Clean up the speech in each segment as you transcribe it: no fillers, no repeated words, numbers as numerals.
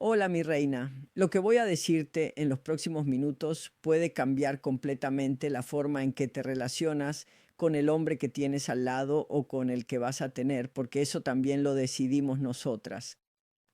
Hola, mi reina. Lo que voy a decirte en los próximos minutos puede cambiar completamente la forma en que te relacionas con el hombre que tienes al lado o con el que vas a tener, porque eso también lo decidimos nosotras.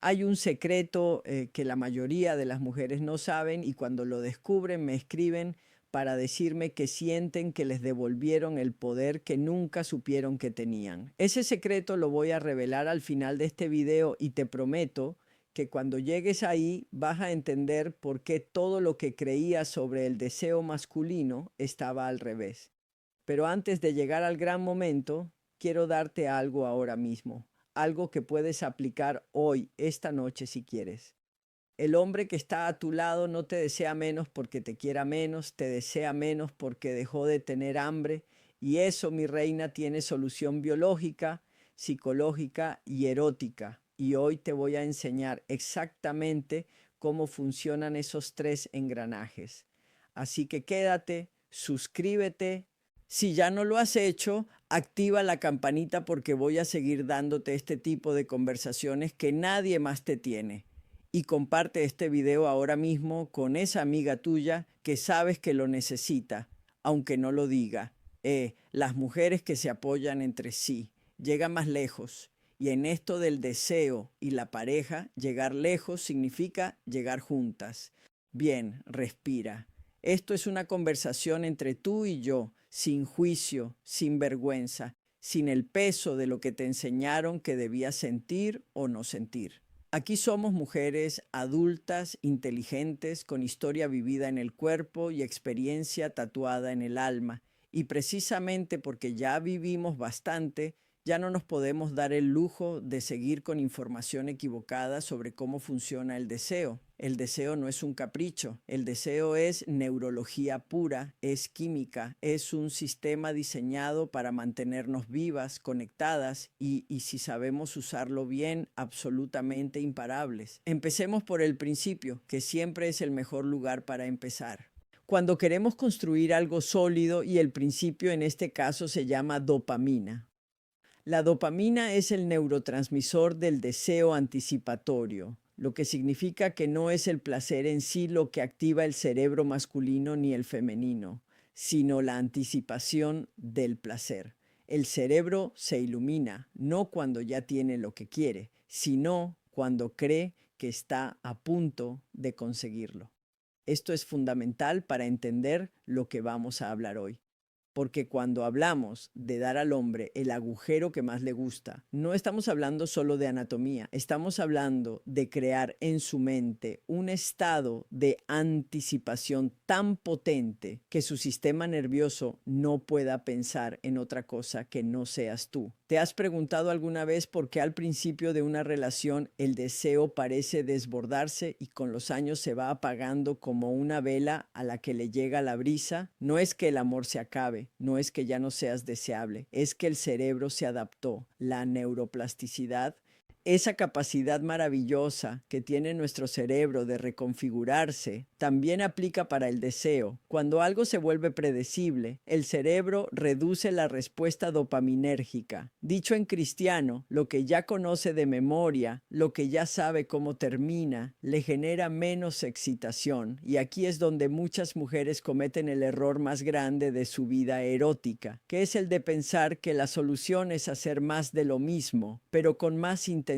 Hay un secreto que la mayoría de las mujeres no saben y cuando lo descubren me escriben para decirme que sienten que les devolvieron el poder que nunca supieron que tenían. Ese secreto lo voy a revelar al final de este video y te prometo que cuando llegues ahí vas a entender por qué todo lo que creías sobre el deseo masculino estaba al revés. Pero antes de llegar al gran momento, quiero darte algo ahora mismo, algo que puedes aplicar hoy, esta noche si quieres. El hombre que está a tu lado no te desea menos porque te quiera menos, te desea menos porque dejó de tener hambre, y eso, mi reina, tiene solución biológica, psicológica y erótica. Y hoy te voy a enseñar exactamente cómo funcionan esos tres engranajes. Así que quédate, suscríbete. Si ya no lo has hecho, activa la campanita porque voy a seguir dándote este tipo de conversaciones que nadie más te tiene. Y comparte este video ahora mismo con esa amiga tuya que sabes que lo necesita, aunque no lo diga. Las mujeres que se apoyan entre sí llegan más lejos. Y en esto del deseo y la pareja, llegar lejos significa llegar juntas. Bien, respira. Esto es una conversación entre tú y yo, sin juicio, sin vergüenza, sin el peso de lo que te enseñaron que debías sentir o no sentir. Aquí somos mujeres adultas, inteligentes, con historia vivida en el cuerpo y experiencia tatuada en el alma. Y precisamente porque ya vivimos bastante, ya no nos podemos dar el lujo de seguir con información equivocada sobre cómo funciona el deseo. El deseo no es un capricho, el deseo es neurología pura, es química, es un sistema diseñado para mantenernos vivas, conectadas y si sabemos usarlo bien, absolutamente imparables. Empecemos por el principio, que siempre es el mejor lugar para empezar. Cuando queremos construir algo sólido y el principio en este caso se llama dopamina. La dopamina es el neurotransmisor del deseo anticipatorio, lo que significa que no es el placer en sí lo que activa el cerebro masculino ni el femenino, sino la anticipación del placer. El cerebro se ilumina no cuando ya tiene lo que quiere, sino cuando cree que está a punto de conseguirlo. Esto es fundamental para entender lo que vamos a hablar hoy. Porque cuando hablamos de dar al hombre el agujero que más le gusta, no estamos hablando solo de anatomía, estamos hablando de crear en su mente un estado de anticipación tan potente que su sistema nervioso no pueda pensar en otra cosa que no seas tú. ¿Te has preguntado alguna vez por qué al principio de una relación el deseo parece desbordarse y con los años se va apagando como una vela a la que le llega la brisa? No es que el amor se acabe, no es que ya no seas deseable, es que el cerebro se adaptó. La neuroplasticidad, esa capacidad maravillosa que tiene nuestro cerebro de reconfigurarse, también aplica para el deseo. Cuando algo se vuelve predecible, el cerebro reduce la respuesta dopaminérgica. Dicho en cristiano, lo que ya conoce de memoria, lo que ya sabe cómo termina, le genera menos excitación. Y aquí es donde muchas mujeres cometen el error más grande de su vida erótica, que es el de pensar que la solución es hacer más de lo mismo, pero con más intensidad.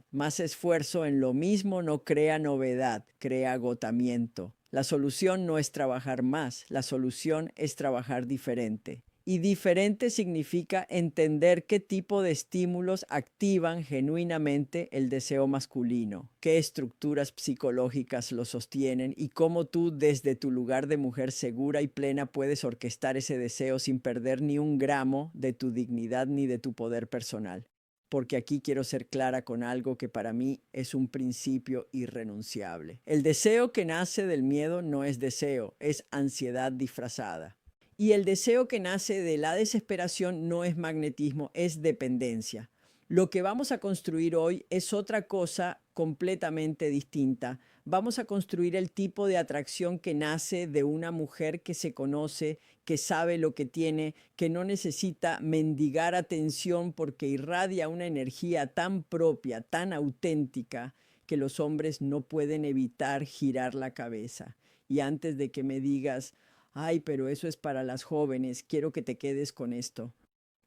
Más esfuerzo en lo mismo no crea novedad, crea agotamiento. La solución no es trabajar más, la solución es trabajar diferente. Y diferente significa entender qué tipo de estímulos activan genuinamente el deseo masculino, qué estructuras psicológicas lo sostienen y cómo tú desde tu lugar de mujer segura y plena puedes orquestar ese deseo sin perder ni un gramo de tu dignidad ni de tu poder personal. Porque aquí quiero ser clara con algo que para mí es un principio irrenunciable. El deseo que nace del miedo no es deseo, es ansiedad disfrazada. Y el deseo que nace de la desesperación no es magnetismo, es dependencia. Lo que vamos a construir hoy es otra cosa completamente distinta. Vamos a construir el tipo de atracción que nace de una mujer que se conoce, que sabe lo que tiene, que no necesita mendigar atención porque irradia una energía tan propia, tan auténtica, que los hombres no pueden evitar girar la cabeza. Y antes de que me digas, ay, pero eso es para las jóvenes, quiero que te quedes con esto.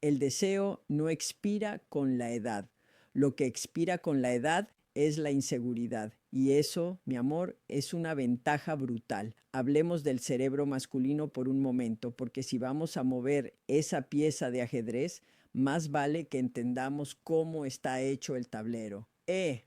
El deseo no expira con la edad. Lo que expira con la edad es la inseguridad. Y eso, mi amor, es una ventaja brutal. Hablemos del cerebro masculino por un momento, porque si vamos a mover esa pieza de ajedrez, más vale que entendamos cómo está hecho el tablero.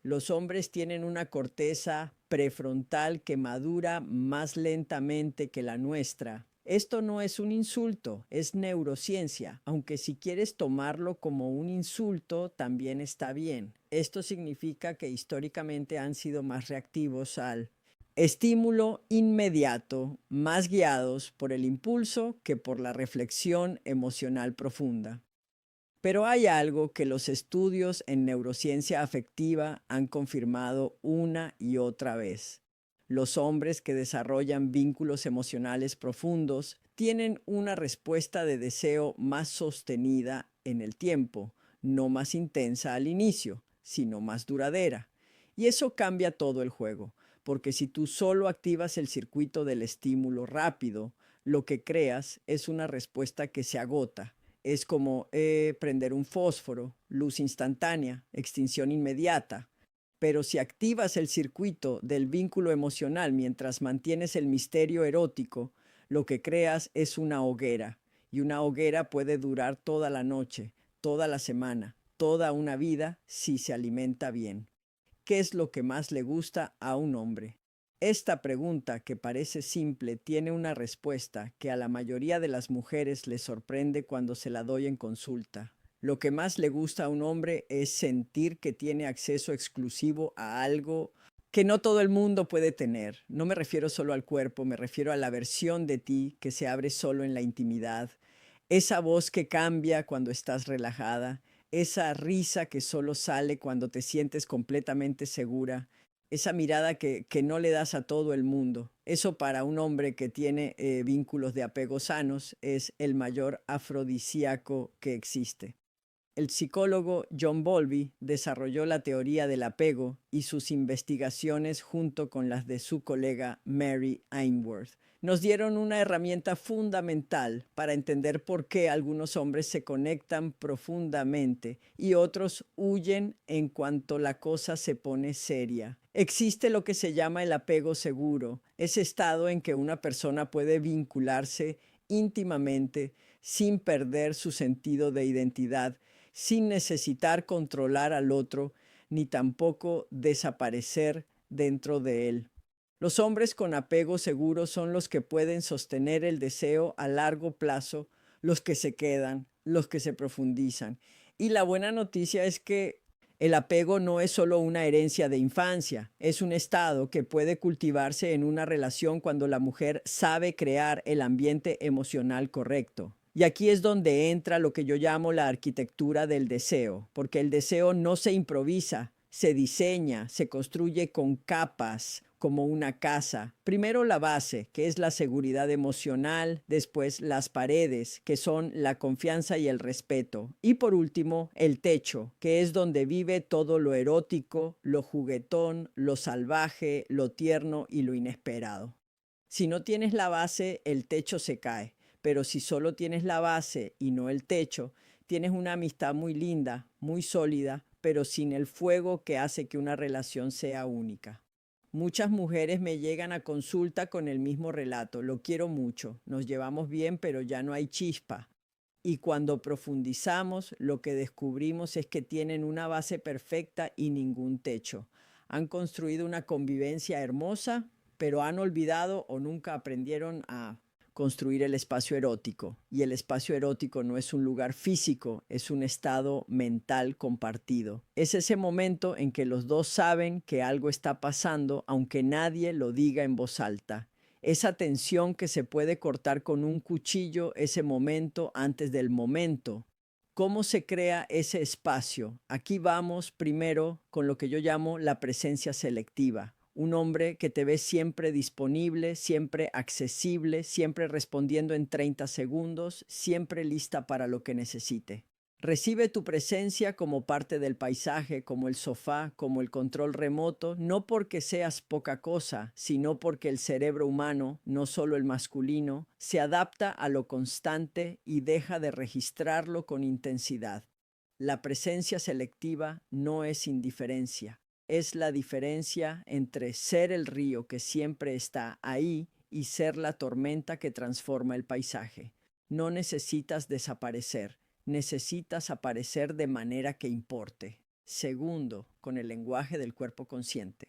Los hombres tienen una corteza prefrontal que madura más lentamente que la nuestra. Esto no es un insulto, es neurociencia, aunque si quieres tomarlo como un insulto, también está bien. Esto significa que históricamente han sido más reactivos al estímulo inmediato, más guiados por el impulso que por la reflexión emocional profunda. Pero hay algo que los estudios en neurociencia afectiva han confirmado una y otra vez. Los hombres que desarrollan vínculos emocionales profundos tienen una respuesta de deseo más sostenida en el tiempo, no más intensa al inicio, sino más duradera. Y eso cambia todo el juego, porque si tú solo activas el circuito del estímulo rápido, lo que creas es una respuesta que se agota. Es como prender un fósforo, luz instantánea, extinción inmediata. Pero si activas el circuito del vínculo emocional mientras mantienes el misterio erótico, lo que creas es una hoguera. Y una hoguera puede durar toda la noche, toda la semana, toda una vida si se alimenta bien. ¿Qué es lo que más le gusta a un hombre? Esta pregunta, que parece simple, tiene una respuesta que a la mayoría de las mujeres les sorprende cuando se la doy en consulta. Lo que más le gusta a un hombre es sentir que tiene acceso exclusivo a algo que no todo el mundo puede tener. No me refiero solo al cuerpo, me refiero a la versión de ti que se abre solo en la intimidad, esa voz que cambia cuando estás relajada, esa risa que solo sale cuando te sientes completamente segura, esa mirada que no le das a todo el mundo. Eso para un hombre que tiene vínculos de apego sanos es el mayor afrodisíaco que existe. El psicólogo John Bowlby desarrolló la teoría del apego y sus investigaciones junto con las de su colega Mary Ainsworth nos dieron una herramienta fundamental para entender por qué algunos hombres se conectan profundamente y otros huyen en cuanto la cosa se pone seria. Existe lo que se llama el apego seguro, ese estado en que una persona puede vincularse íntimamente sin perder su sentido de identidad, sin necesitar controlar al otro, ni tampoco desaparecer dentro de él. Los hombres con apego seguro son los que pueden sostener el deseo a largo plazo, los que se quedan, los que se profundizan. Y la buena noticia es que el apego no es solo una herencia de infancia, es un estado que puede cultivarse en una relación cuando la mujer sabe crear el ambiente emocional correcto. Y aquí es donde entra lo que yo llamo la arquitectura del deseo, porque el deseo no se improvisa, se diseña, se construye con capas, como una casa. Primero la base, que es la seguridad emocional, después las paredes, que son la confianza y el respeto, y por último el techo, que es donde vive todo lo erótico, lo juguetón, lo salvaje, lo tierno y lo inesperado. Si no tienes la base, el techo se cae, pero si solo tienes la base y no el techo, tienes una amistad muy linda, muy sólida, pero sin el fuego que hace que una relación sea única. Muchas mujeres me llegan a consulta con el mismo relato: lo quiero mucho, nos llevamos bien, pero ya no hay chispa. Y cuando profundizamos, lo que descubrimos es que tienen una base perfecta y ningún techo. Han construido una convivencia hermosa, pero han olvidado o nunca aprendieron a construir el espacio erótico. Y el espacio erótico no es un lugar físico, es un estado mental compartido. Es ese momento en que los dos saben que algo está pasando, aunque nadie lo diga en voz alta. Esa tensión que se puede cortar con un cuchillo, ese momento antes del momento. ¿Cómo se crea ese espacio? Aquí vamos primero con lo que yo llamo la presencia selectiva. Un hombre que te ve siempre disponible, siempre accesible, siempre respondiendo en 30 segundos, siempre lista para lo que necesite. Recibe tu presencia como parte del paisaje, como el sofá, como el control remoto, no porque seas poca cosa, sino porque el cerebro humano, no solo el masculino, se adapta a lo constante y deja de registrarlo con intensidad. La presencia selectiva no es indiferencia, es la diferencia entre ser el río que siempre está ahí y ser la tormenta que transforma el paisaje. No necesitas desaparecer. Necesitas aparecer de manera que importe. Segundo, con el lenguaje del cuerpo consciente.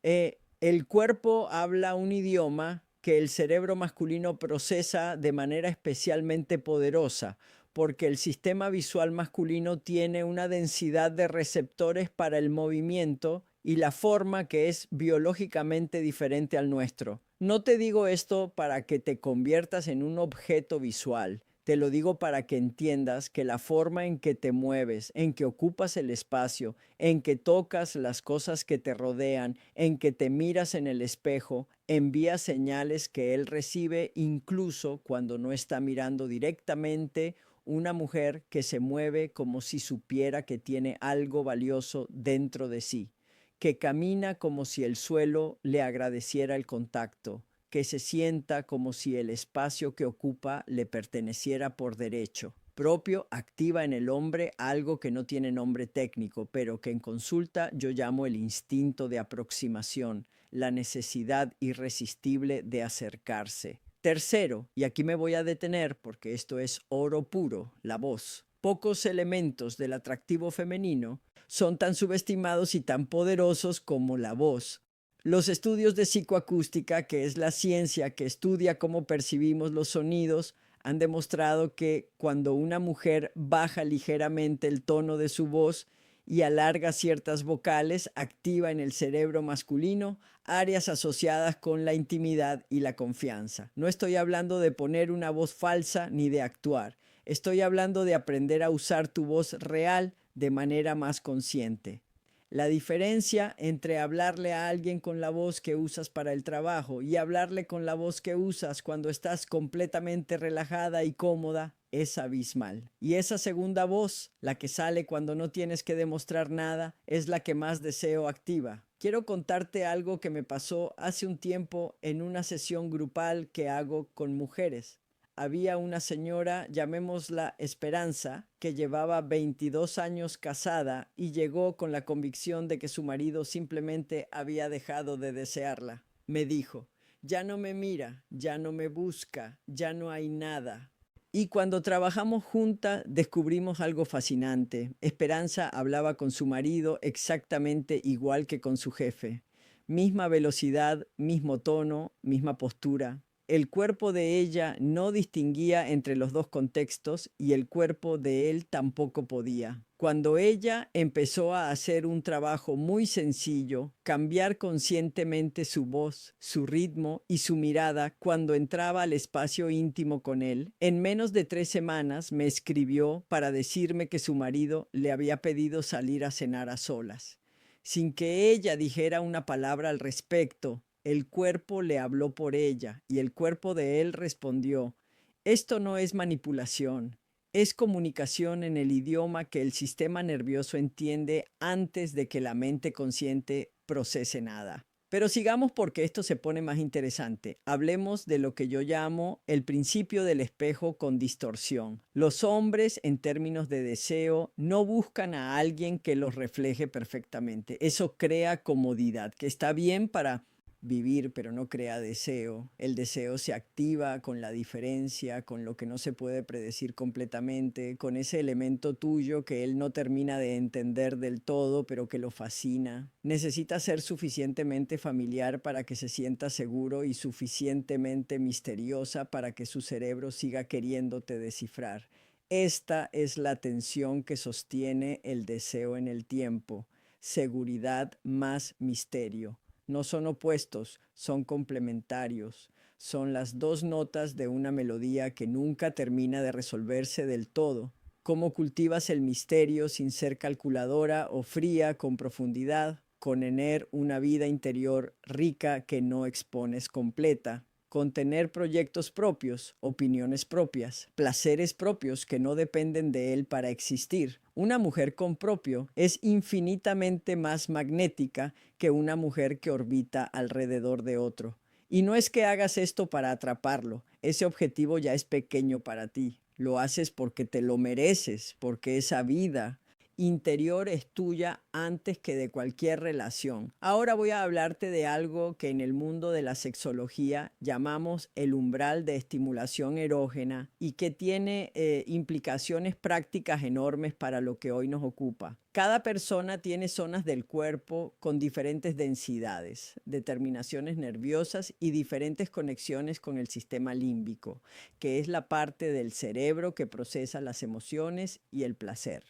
El cuerpo habla un idioma que el cerebro masculino procesa de manera especialmente poderosa, porque el sistema visual masculino tiene una densidad de receptores para el movimiento y la forma que es biológicamente diferente al nuestro. No te digo esto para que te conviertas en un objeto visual. Te lo digo para que entiendas que la forma en que te mueves, en que ocupas el espacio, en que tocas las cosas que te rodean, en que te miras en el espejo, envía señales que él recibe incluso cuando no está mirando directamente. Una mujer que se mueve como si supiera que tiene algo valioso dentro de sí, que camina como si el suelo le agradeciera el contacto, que se sienta como si el espacio que ocupa le perteneciera por derecho propio, activa en el hombre algo que no tiene nombre técnico, pero que en consulta yo llamo el instinto de aproximación, la necesidad irresistible de acercarse. Tercero, y aquí me voy a detener porque esto es oro puro, la voz. Pocos elementos del atractivo femenino son tan subestimados y tan poderosos como la voz. Los estudios de psicoacústica, que es la ciencia que estudia cómo percibimos los sonidos, han demostrado que cuando una mujer baja ligeramente el tono de su voz y alarga ciertas vocales, activa en el cerebro masculino áreas asociadas con la intimidad y la confianza. No estoy hablando de poner una voz falsa ni de actuar. Estoy hablando de aprender a usar tu voz real de manera más consciente. La diferencia entre hablarle a alguien con la voz que usas para el trabajo y hablarle con la voz que usas cuando estás completamente relajada y cómoda es abismal. Y esa segunda voz, la que sale cuando no tienes que demostrar nada, es la que más deseo activa. Quiero contarte algo que me pasó hace un tiempo en una sesión grupal que hago con mujeres. Había una señora, llamémosla Esperanza, que llevaba 22 años casada y llegó con la convicción de que su marido simplemente había dejado de desearla. Me dijo, ya no me mira, ya no me busca, ya no hay nada. Y cuando trabajamos juntas descubrimos algo fascinante. Esperanza hablaba con su marido exactamente igual que con su jefe. Misma velocidad, mismo tono, misma postura. El cuerpo de ella no distinguía entre los dos contextos y el cuerpo de él tampoco podía. Cuando ella empezó a hacer un trabajo muy sencillo, cambiar conscientemente su voz, su ritmo y su mirada cuando entraba al espacio íntimo con él, en menos de 3 semanas me escribió para decirme que su marido le había pedido salir a cenar a solas. Sin que ella dijera una palabra al respecto, el cuerpo le habló por ella y el cuerpo de él respondió, esto no es manipulación, es comunicación en el idioma que el sistema nervioso entiende antes de que la mente consciente procese nada. Pero sigamos porque esto se pone más interesante. Hablemos de lo que yo llamo el principio del espejo con distorsión. Los hombres, en términos de deseo, no buscan a alguien que los refleje perfectamente. Eso crea comodidad, que está bien para vivir, pero no crea deseo. El deseo se activa con la diferencia, con lo que no se puede predecir completamente, con ese elemento tuyo que él no termina de entender del todo, pero que lo fascina. Necesita ser suficientemente familiar para que se sienta seguro y suficientemente misteriosa para que su cerebro siga queriéndote descifrar. Esta es la tensión que sostiene el deseo en el tiempo. Seguridad más misterio. No son opuestos, son complementarios. Son las dos notas de una melodía que nunca termina de resolverse del todo. ¿Cómo cultivas el misterio sin ser calculadora o fría con profundidad? Con tener una vida interior rica que no expones completa. con tener proyectos propios, opiniones propias, placeres propios que no dependen de él para existir. Una mujer con propio es infinitamente más magnética que una mujer que orbita alrededor de otro. Y no es que hagas esto para atraparlo, ese objetivo ya es pequeño para ti. Lo haces porque te lo mereces, porque esa vida interior es tuya antes que de cualquier relación. Ahora voy a hablarte de algo que en el mundo de la sexología llamamos el umbral de estimulación erógena y que tiene implicaciones prácticas enormes para lo que hoy nos ocupa. Cada persona tiene zonas del cuerpo con diferentes densidades, determinaciones nerviosas y diferentes conexiones con el sistema límbico, que es la parte del cerebro que procesa las emociones y el placer.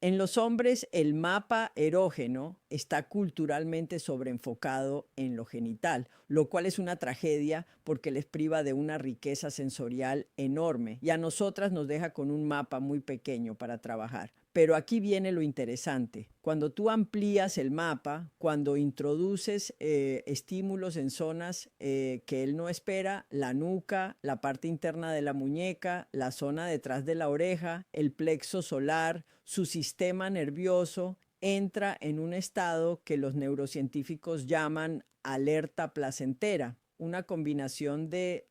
En los hombres, el mapa erógeno está culturalmente sobreenfocado en lo genital, lo cual es una tragedia porque les priva de una riqueza sensorial enorme y a nosotras nos deja con un mapa muy pequeño para trabajar. Pero aquí viene lo interesante. Cuando tú amplías el mapa, cuando introduces estímulos en zonas que él no espera, la nuca, la parte interna de la muñeca, la zona detrás de la oreja, el plexo solar, su sistema nervioso, entra en un estado que los neurocientíficos llaman alerta placentera, una combinación de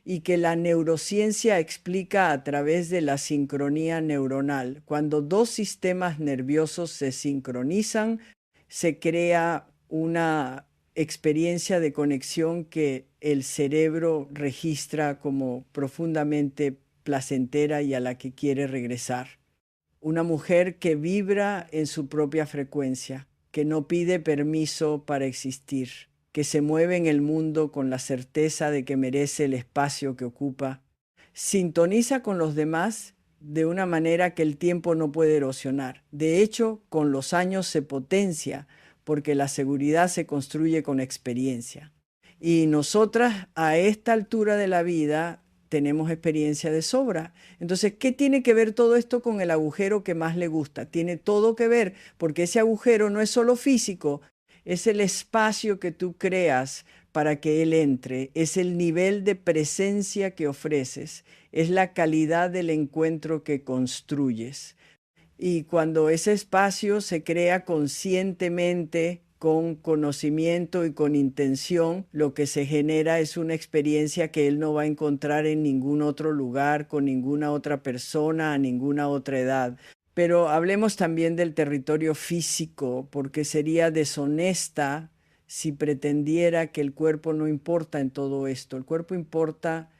y que la neurociencia explica a través de la sincronía neuronal. Cuando dos sistemas nerviosos se sincronizan, se crea una experiencia de conexión que el cerebro registra como profundamente placentera y a la que quiere regresar. Una mujer que vibra en su propia frecuencia, que no pide permiso para existir, que se mueve en el mundo con la certeza de que merece el espacio que ocupa, sintoniza con los demás de una manera que el tiempo no puede erosionar. De hecho, con los años se potencia, porque la seguridad se construye con experiencia. Y nosotras, a esta altura de la vida, tenemos experiencia de sobra. Entonces, ¿qué tiene que ver todo esto con el agujero que más le gusta? Tiene todo que ver, porque ese agujero no es solo físico, es el espacio que tú creas para que él entre, es el nivel de presencia que ofreces, es la calidad del encuentro que construyes. Y cuando ese espacio se crea conscientemente, con conocimiento y con intención, lo que se genera es una experiencia que él no va a encontrar en ningún otro lugar, con ninguna otra persona, a ninguna otra edad. Pero hablemos también del territorio físico, porque sería deshonesta si pretendiera que el cuerpo no importa en todo esto. El cuerpo importa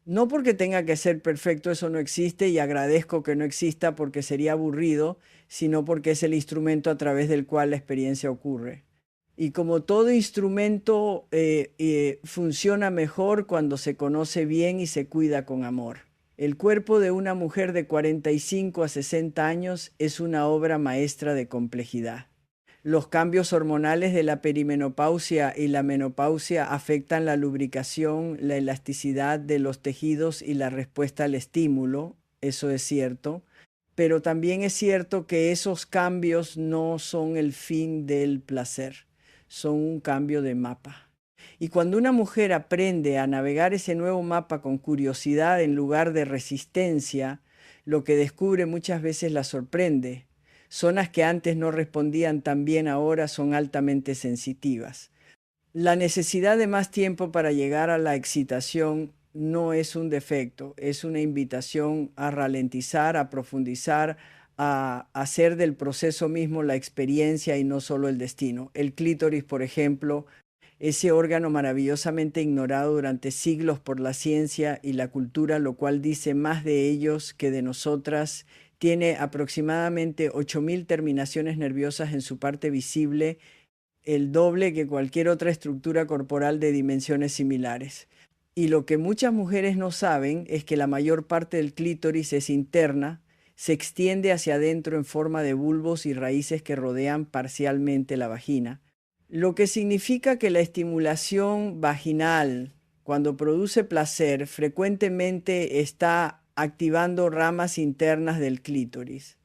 no porque tenga que ser perfecto, eso no existe y agradezco que no exista porque sería aburrido, sino porque es el instrumento a través del cual la experiencia ocurre. Y como todo instrumento funciona mejor cuando se conoce bien y se cuida con amor. El cuerpo de una mujer de 45 a 60 años es una obra maestra de complejidad. Los cambios hormonales de la perimenopausia y la menopausia afectan la lubricación, la elasticidad de los tejidos y la respuesta al estímulo, eso es cierto, pero también es cierto que esos cambios no son el fin del placer, son un cambio de mapa. Y cuando una mujer aprende a navegar ese nuevo mapa con curiosidad en lugar de resistencia, lo que descubre muchas veces la sorprende. Zonas que antes no respondían tan bien ahora son altamente sensitivas. La necesidad de más tiempo para llegar a la excitación no es un defecto, es una invitación a ralentizar, a profundizar, a hacer del proceso mismo la experiencia y no solo el destino. El clítoris, por ejemplo, ese órgano maravillosamente ignorado durante siglos por la ciencia y la cultura, lo cual dice más de ellos que de nosotras, tiene aproximadamente 8.000 terminaciones nerviosas en su parte visible, el doble que cualquier otra estructura corporal de dimensiones similares. Y lo que muchas mujeres no saben es que la mayor parte del clítoris es interna, se extiende hacia adentro en forma de bulbos y raíces que rodean parcialmente la vagina, lo que significa que la estimulación vaginal, cuando produce placer, frecuentemente está activando ramas internas del clítoris.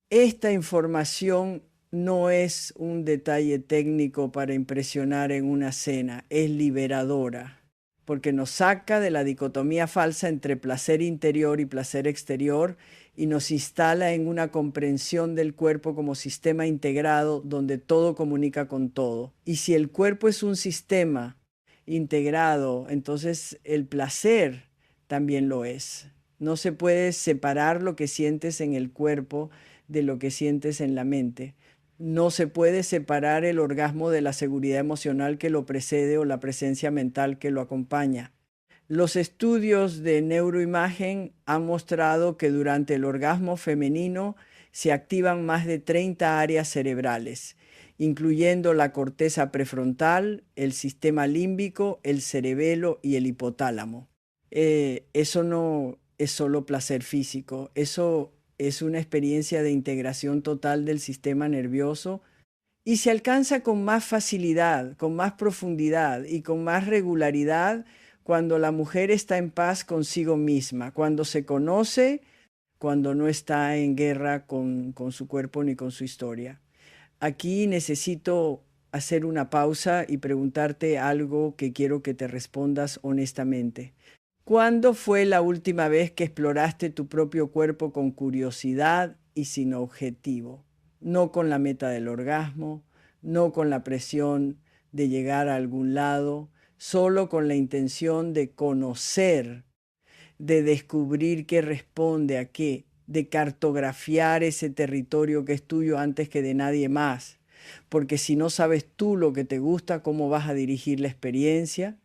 Esta información no es un detalle técnico para impresionar en una cena, es liberadora. porque nos saca de la dicotomía falsa entre placer interior y placer exterior y nos instala en una comprensión del cuerpo como sistema integrado donde todo comunica con todo. Y si el cuerpo es un sistema integrado, entonces el placer también lo es. No se puede separar lo que sientes en el cuerpo de lo que sientes en la mente. No se puede separar el orgasmo de la seguridad emocional que lo precede o la presencia mental que lo acompaña. Los estudios de neuroimagen han mostrado que durante el orgasmo femenino se activan más de 30 áreas cerebrales, incluyendo la corteza prefrontal, el sistema límbico, el cerebelo y el hipotálamo. Eso no es solo placer físico, eso es una experiencia de integración total del sistema nervioso y se alcanza con más facilidad, con más profundidad y con más regularidad cuando la mujer está en paz consigo misma, cuando se conoce, cuando no está en guerra con su cuerpo ni con su historia. Aquí necesito hacer una pausa y preguntarte algo que quiero que te respondas honestamente. ¿Cuándo fue la última vez que exploraste tu propio cuerpo con curiosidad y sin objetivo? No con la meta del orgasmo, no con la presión de llegar a algún lado, solo con la intención de conocer, de descubrir qué responde a qué, de cartografiar ese territorio que es tuyo antes que de nadie más. Porque si no sabes tú lo que te gusta, ¿cómo vas a dirigir la experiencia?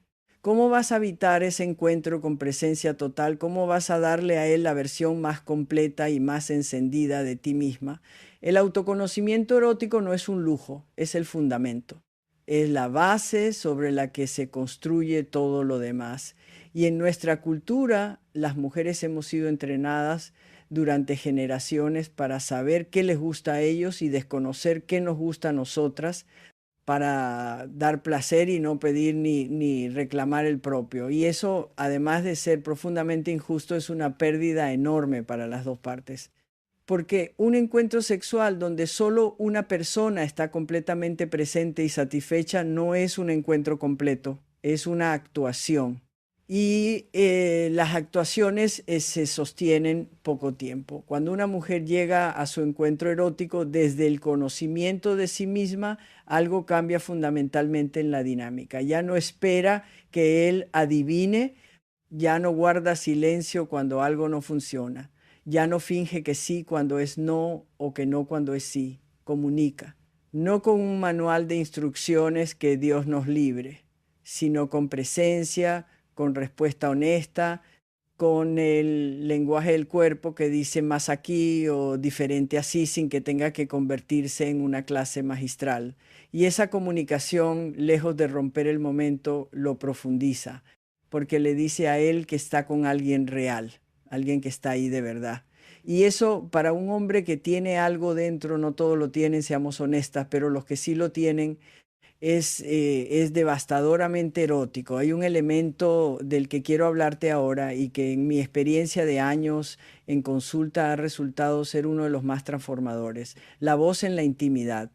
¿Cómo vas a habitar ese encuentro con presencia total? ¿Cómo vas a darle a él la versión más completa y más encendida de ti misma? El autoconocimiento erótico no es un lujo, es el fundamento. Es la base sobre la que se construye todo lo demás. Y en nuestra cultura, las mujeres hemos sido entrenadas durante generaciones para saber qué les gusta a ellos y desconocer qué nos gusta a nosotras para dar placer y no pedir ni reclamar el propio. Y eso, además de ser profundamente injusto, es una pérdida enorme para las dos partes. Porque un encuentro sexual donde solo una persona está completamente presente y satisfecha no es un encuentro completo, es una actuación. Y las actuaciones se sostienen poco tiempo. Cuando una mujer llega a su encuentro erótico desde el conocimiento de sí misma, algo cambia fundamentalmente en la dinámica. Ya no espera que él adivine, ya no guarda silencio cuando algo no funciona, ya no finge que sí cuando es no o que no cuando es sí, comunica. No con un manual de instrucciones que Dios nos libre, sino con presencia, con respuesta honesta, con el lenguaje del cuerpo que dice más aquí o diferente así sin que tenga que convertirse en una clase magistral. Y esa comunicación, lejos de romper el momento, lo profundiza, porque le dice a él que está con alguien real, alguien que está ahí de verdad. Y eso para un hombre que tiene algo dentro, no todos lo tienen, seamos honestas, pero los que sí lo tienen, es devastadoramente erótico. Hay un elemento del que quiero hablarte ahora y que en mi experiencia de años en consulta ha resultado ser uno de los más transformadores. La voz en la intimidad.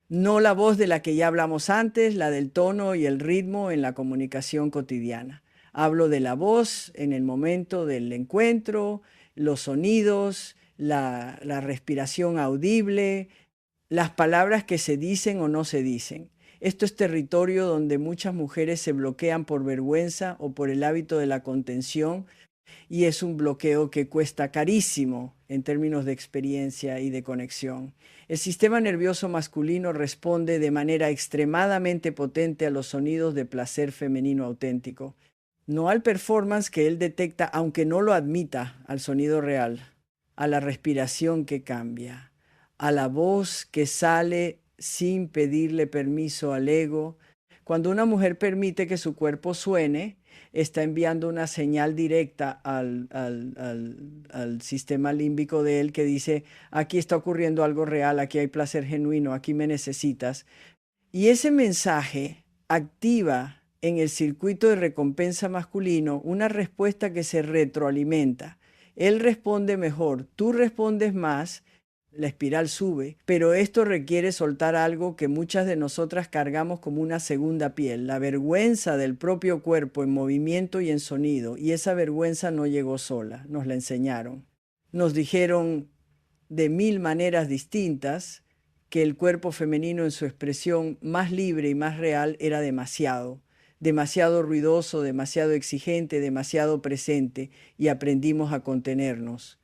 No la voz de la que ya hablamos antes, la del tono y el ritmo en la comunicación cotidiana. Hablo de la voz en el momento del encuentro, los sonidos, la respiración audible, las palabras que se dicen o no se dicen. Esto es territorio donde muchas mujeres se bloquean por vergüenza o por el hábito de la contención y es un bloqueo que cuesta carísimo en términos de experiencia y de conexión. El sistema nervioso masculino responde de manera extremadamente potente a los sonidos de placer femenino auténtico, no al performance que él detecta, aunque no lo admita, al sonido real, a la respiración que cambia, a la voz que sale sin pedirle permiso al ego. Cuando una mujer permite que su cuerpo suene, está enviando una señal directa al sistema límbico de él que dice, aquí está ocurriendo algo real, aquí hay placer genuino, aquí me necesitas. Y ese mensaje activa en el circuito de recompensa masculino una respuesta que se retroalimenta. Él responde mejor, tú respondes más la espiral sube, pero esto requiere soltar algo que muchas de nosotras cargamos como una segunda piel, la vergüenza del propio cuerpo en movimiento y en sonido, y esa vergüenza no llegó sola, nos la enseñaron. Nos dijeron de mil maneras distintas que el cuerpo femenino en su expresión más libre y más real era demasiado, demasiado ruidoso, demasiado exigente, demasiado presente, y aprendimos a contenernos,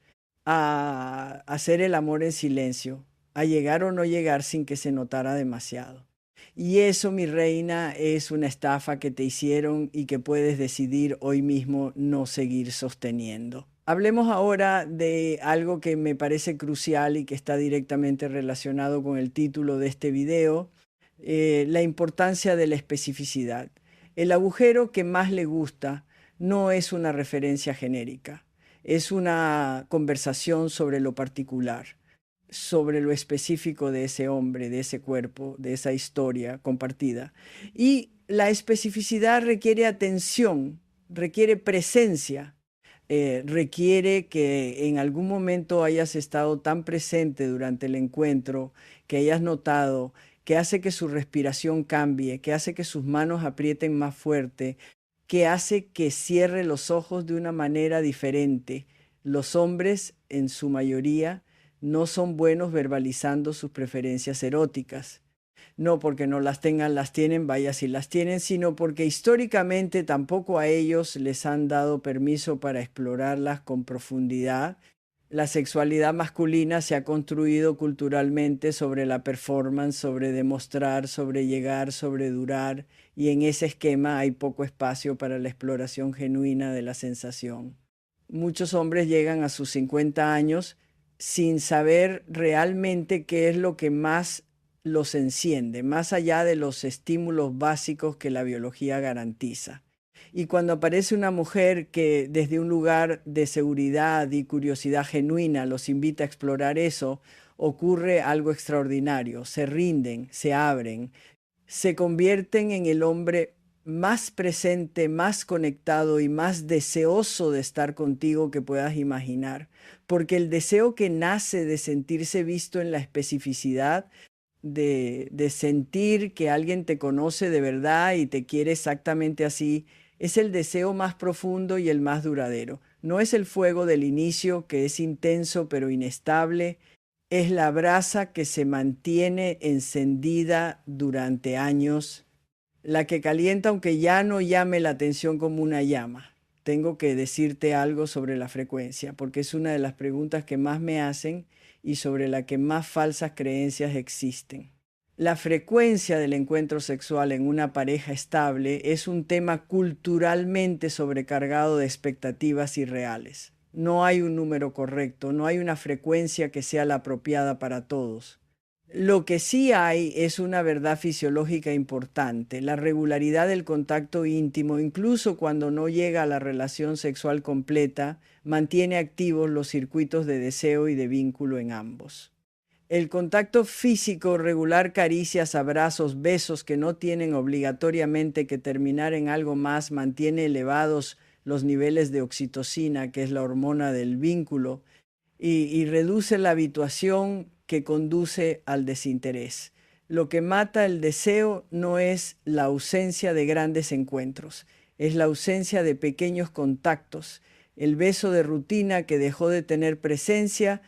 a hacer el amor en silencio, a llegar o no llegar sin que se notara demasiado. Y eso, mi reina, es una estafa que te hicieron y que puedes decidir hoy mismo no seguir sosteniendo. Hablemos ahora de algo que me parece crucial y que está directamente relacionado con el título de este video, la importancia de la especificidad. El agujero que más le gusta no es una referencia genérica, es una conversación sobre lo particular, sobre lo específico de ese hombre, de ese cuerpo, de esa historia compartida. Y la especificidad requiere atención, requiere presencia, requiere que en algún momento hayas estado tan presente durante el encuentro, que hayas notado, que hace que su respiración cambie, que hace que sus manos aprieten más fuerte, que hace que cierre los ojos de una manera diferente. Los hombres, en su mayoría, no son buenos verbalizando sus preferencias eróticas. No porque no las tengan, las tienen, vaya si las tienen, sino porque históricamente tampoco a ellos les han dado permiso para explorarlas con profundidad. La sexualidad masculina se ha construido culturalmente sobre la performance, sobre demostrar, sobre llegar, sobre durar, y en ese esquema hay poco espacio para la exploración genuina de la sensación. Muchos hombres llegan a sus 50 años sin saber realmente qué es lo que más los enciende, más allá de los estímulos básicos que la biología garantiza. Y cuando aparece una mujer que desde un lugar de seguridad y curiosidad genuina los invita a explorar eso, ocurre algo extraordinario. Se rinden, se abren, se convierten en el hombre más presente, más conectado y más deseoso de estar contigo que puedas imaginar. Porque el deseo que nace de sentirse visto en la especificidad, de sentir que alguien te conoce de verdad y te quiere exactamente así, es el deseo más profundo y el más duradero. No es el fuego del inicio, que es intenso pero inestable, es la brasa que se mantiene encendida durante años, la que calienta aunque ya no llame la atención como una llama. Tengo que decirte algo sobre la frecuencia, porque es una de las preguntas que más me hacen y sobre la que más falsas creencias existen. La frecuencia del encuentro sexual en una pareja estable es un tema culturalmente sobrecargado de expectativas irreales. No hay un número correcto, no hay una frecuencia que sea la apropiada para todos. Lo que sí hay es una verdad fisiológica importante, la regularidad del contacto íntimo, incluso cuando no llega a la relación sexual completa, mantiene activos los circuitos de deseo y de vínculo en ambos. El contacto físico regular, caricias, abrazos, besos que no tienen obligatoriamente que terminar en algo más, mantiene elevados los niveles de oxitocina, que es la hormona del vínculo, y reduce la habituación que conduce al desinterés. Lo que mata el deseo no es la ausencia de grandes encuentros, es la ausencia de pequeños contactos, el beso de rutina que dejó de tener presencia,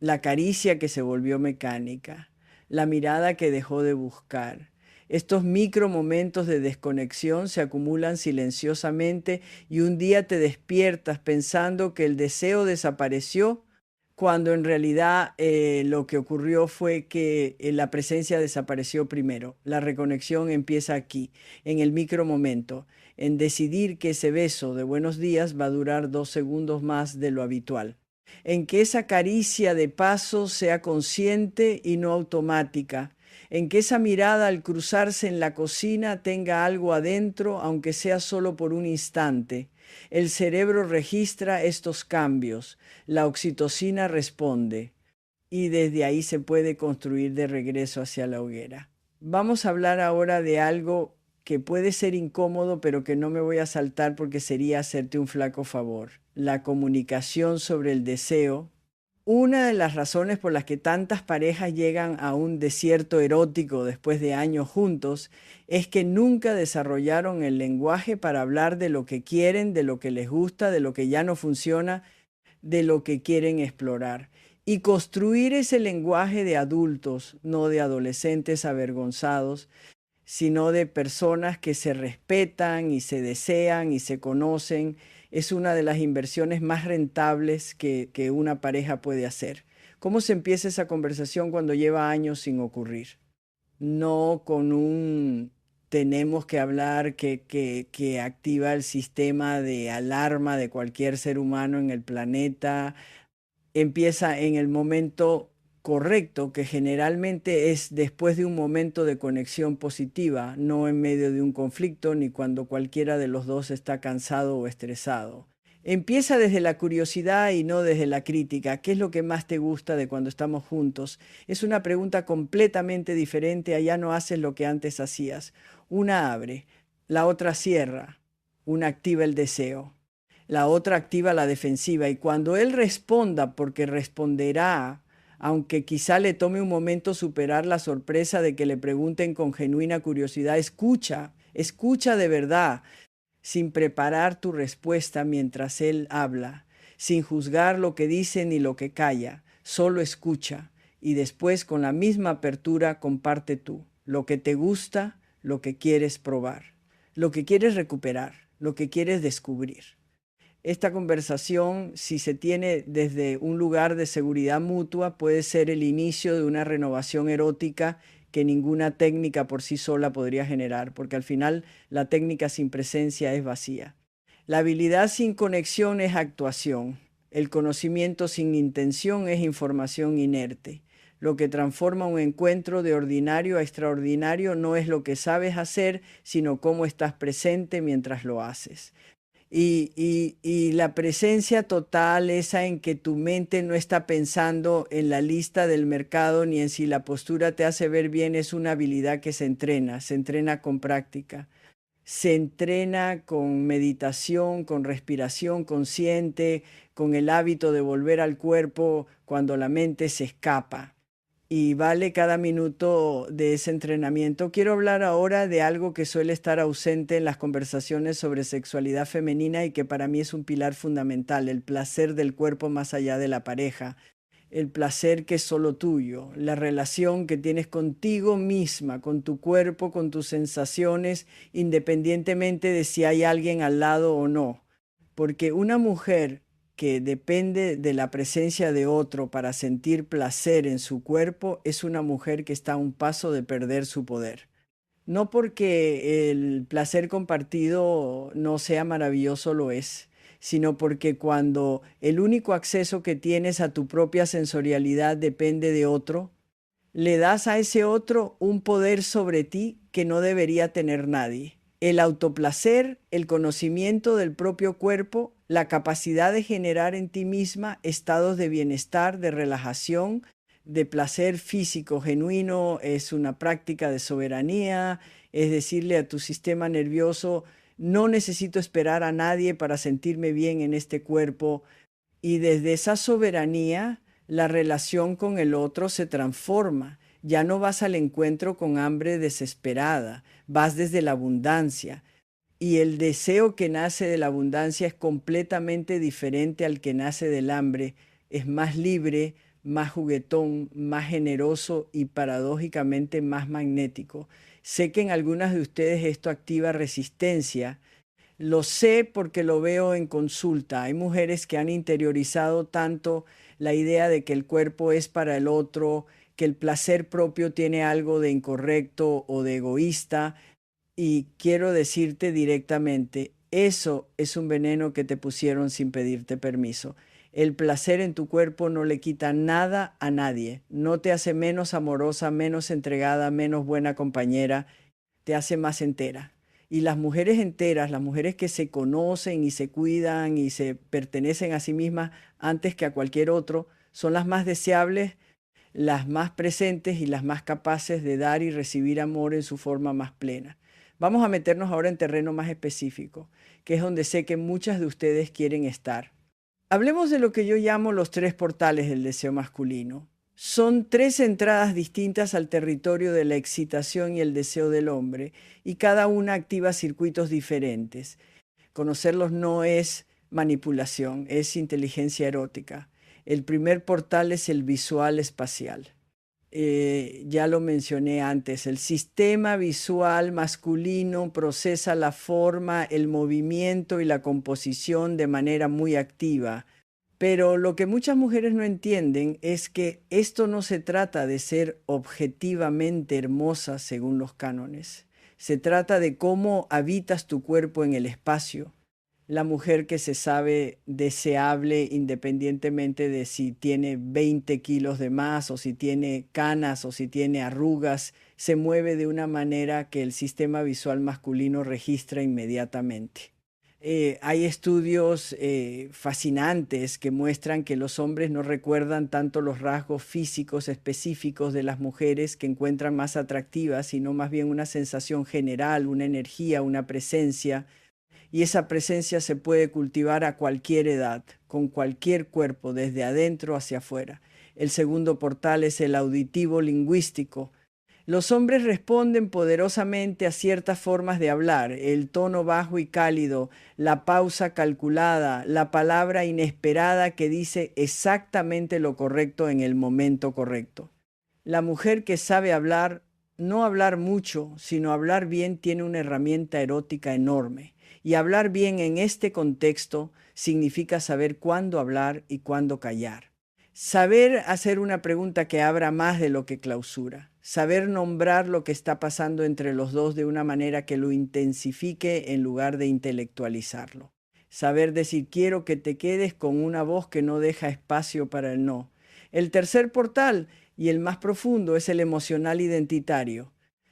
la caricia que se volvió mecánica, la mirada que dejó de buscar. Estos micro momentos de desconexión se acumulan silenciosamente y un día te despiertas pensando que el deseo desapareció, cuando en realidad lo que ocurrió fue que la presencia desapareció primero. La reconexión empieza aquí, en el micro momento, en decidir que ese beso de buenos días va a durar 2 segundos más de lo habitual, en que esa caricia de paso sea consciente y no automática, en que esa mirada al cruzarse en la cocina tenga algo adentro, aunque sea solo por un instante. El cerebro registra estos cambios, la oxitocina responde y desde ahí se puede construir de regreso hacia la hoguera. Vamos a hablar ahora de algo que puede ser incómodo, pero que no me voy a saltar porque sería hacerte un flaco favor. La comunicación sobre el deseo Una de las razones por las que tantas parejas llegan a un desierto erótico después de años juntos es que nunca desarrollaron el lenguaje para hablar de lo que quieren, de lo que les gusta, de lo que ya no funciona, de lo que quieren explorar. Y construir ese lenguaje de adultos, no de adolescentes avergonzados, sino de personas que se respetan y se desean y se conocen, es una de las inversiones más rentables que una pareja puede hacer. ¿Cómo se empieza esa conversación cuando lleva años sin ocurrir? No con un tenemos que hablar que activa el sistema de alarma de cualquier ser humano en el planeta. Empieza en el momento correcto, que generalmente es después de un momento de conexión positiva, no en medio de un conflicto ni cuando cualquiera de los dos está cansado o estresado. Empieza desde la curiosidad y no desde la crítica. ¿Qué es lo que más te gusta de cuando estamos juntos? Es una pregunta completamente diferente. Allá no haces lo que antes hacías. Una abre, la otra cierra, una activa el deseo, la otra activa la defensiva. Y cuando él responda, porque responderá, aunque quizá le tome un momento superar la sorpresa de que le pregunten con genuina curiosidad, escucha, escucha de verdad, sin preparar tu respuesta mientras él habla, sin juzgar lo que dice ni lo que calla, solo escucha y después con la misma apertura comparte tú lo que te gusta, lo que quieres probar, lo que quieres recuperar, lo que quieres descubrir. Esta conversación, si se tiene desde un lugar de seguridad mutua, puede ser el inicio de una renovación erótica que ninguna técnica por sí sola podría generar, porque al final la técnica sin presencia es vacía. La habilidad sin conexión es actuación. El conocimiento sin intención es información inerte. Lo que transforma un encuentro de ordinario a extraordinario no es lo que sabes hacer, sino cómo estás presente mientras lo haces. Y la presencia total, esa en que tu mente no está pensando en la lista del mercado ni en si la postura te hace ver bien, es una habilidad que se entrena con práctica, se entrena con meditación, con respiración consciente, con el hábito de volver al cuerpo cuando la mente se escapa, y vale cada minuto de ese entrenamiento. Quiero hablar ahora de algo que suele estar ausente en las conversaciones sobre sexualidad femenina y que para mí es un pilar fundamental: el placer del cuerpo más allá de la pareja, el placer que es solo tuyo, la relación que tienes contigo misma, con tu cuerpo, con tus sensaciones, independientemente de si hay alguien al lado o no. Porque una mujer que depende de la presencia de otro para sentir placer en su cuerpo es una mujer que está a un paso de perder su poder. No porque el placer compartido no sea maravilloso, lo es, sino porque cuando el único acceso que tienes a tu propia sensorialidad depende de otro, le das a ese otro un poder sobre ti que no debería tener nadie. El autoplacer, el conocimiento del propio cuerpo, la capacidad de generar en ti misma estados de bienestar, de relajación, de placer físico genuino, es una práctica de soberanía, es decirle a tu sistema nervioso: no necesito esperar a nadie para sentirme bien en este cuerpo. Y desde esa soberanía, la relación con el otro se transforma. Ya no vas al encuentro con hambre desesperada, vas desde la abundancia. Y el deseo que nace de la abundancia es completamente diferente al que nace del hambre. Es más libre, más juguetón, más generoso y paradójicamente más magnético. Sé que en algunas de ustedes esto activa resistencia. Lo sé porque lo veo en consulta. Hay mujeres que han interiorizado tanto la idea de que el cuerpo es para el otro, que el placer propio tiene algo de incorrecto o de egoísta. Y quiero decirte directamente, eso es un veneno que te pusieron sin pedirte permiso. El placer en tu cuerpo no le quita nada a nadie. No te hace menos amorosa, menos entregada, menos buena compañera. Te hace más entera. Y las mujeres enteras, las mujeres que se conocen y se cuidan y se pertenecen a sí mismas antes que a cualquier otro, son las más deseables, las más presentes y las más capaces de dar y recibir amor en su forma más plena. Vamos a meternos ahora en terreno más específico, que es donde sé que muchas de ustedes quieren estar. Hablemos de lo que yo llamo los tres portales del deseo masculino. Son tres entradas distintas al territorio de la excitación y el deseo del hombre, y cada una activa circuitos diferentes. Conocerlos no es manipulación, es inteligencia erótica. El primer portal es el visual espacial. Ya lo mencioné antes, el sistema visual masculino procesa la forma, el movimiento y la composición de manera muy activa. Pero lo que muchas mujeres no entienden es que esto no se trata de ser objetivamente hermosa según los cánones. Se trata de cómo habitas tu cuerpo en el espacio. La mujer que se sabe deseable independientemente de si tiene 20 kilos de más o si tiene canas o si tiene arrugas, se mueve de una manera que el sistema visual masculino registra inmediatamente. Hay estudios fascinantes que muestran que los hombres no recuerdan tanto los rasgos físicos específicos de las mujeres que encuentran más atractivas, sino más bien una sensación general, una energía, una presencia, y esa presencia se puede cultivar a cualquier edad, con cualquier cuerpo, desde adentro hacia afuera. El segundo portal es el auditivo lingüístico. Los hombres responden poderosamente a ciertas formas de hablar, el tono bajo y cálido, la pausa calculada, la palabra inesperada que dice exactamente lo correcto en el momento correcto. La mujer que sabe hablar, no hablar mucho, sino hablar bien, tiene una herramienta erótica enorme. Y hablar bien en este contexto significa saber cuándo hablar y cuándo callar. Saber hacer una pregunta que abra más de lo que clausura. Saber nombrar lo que está pasando entre los dos de una manera que lo intensifique en lugar de intelectualizarlo. Saber decir quiero que te quedes con una voz que no deja espacio para el no. El tercer portal y el más profundo es el emocional identitario.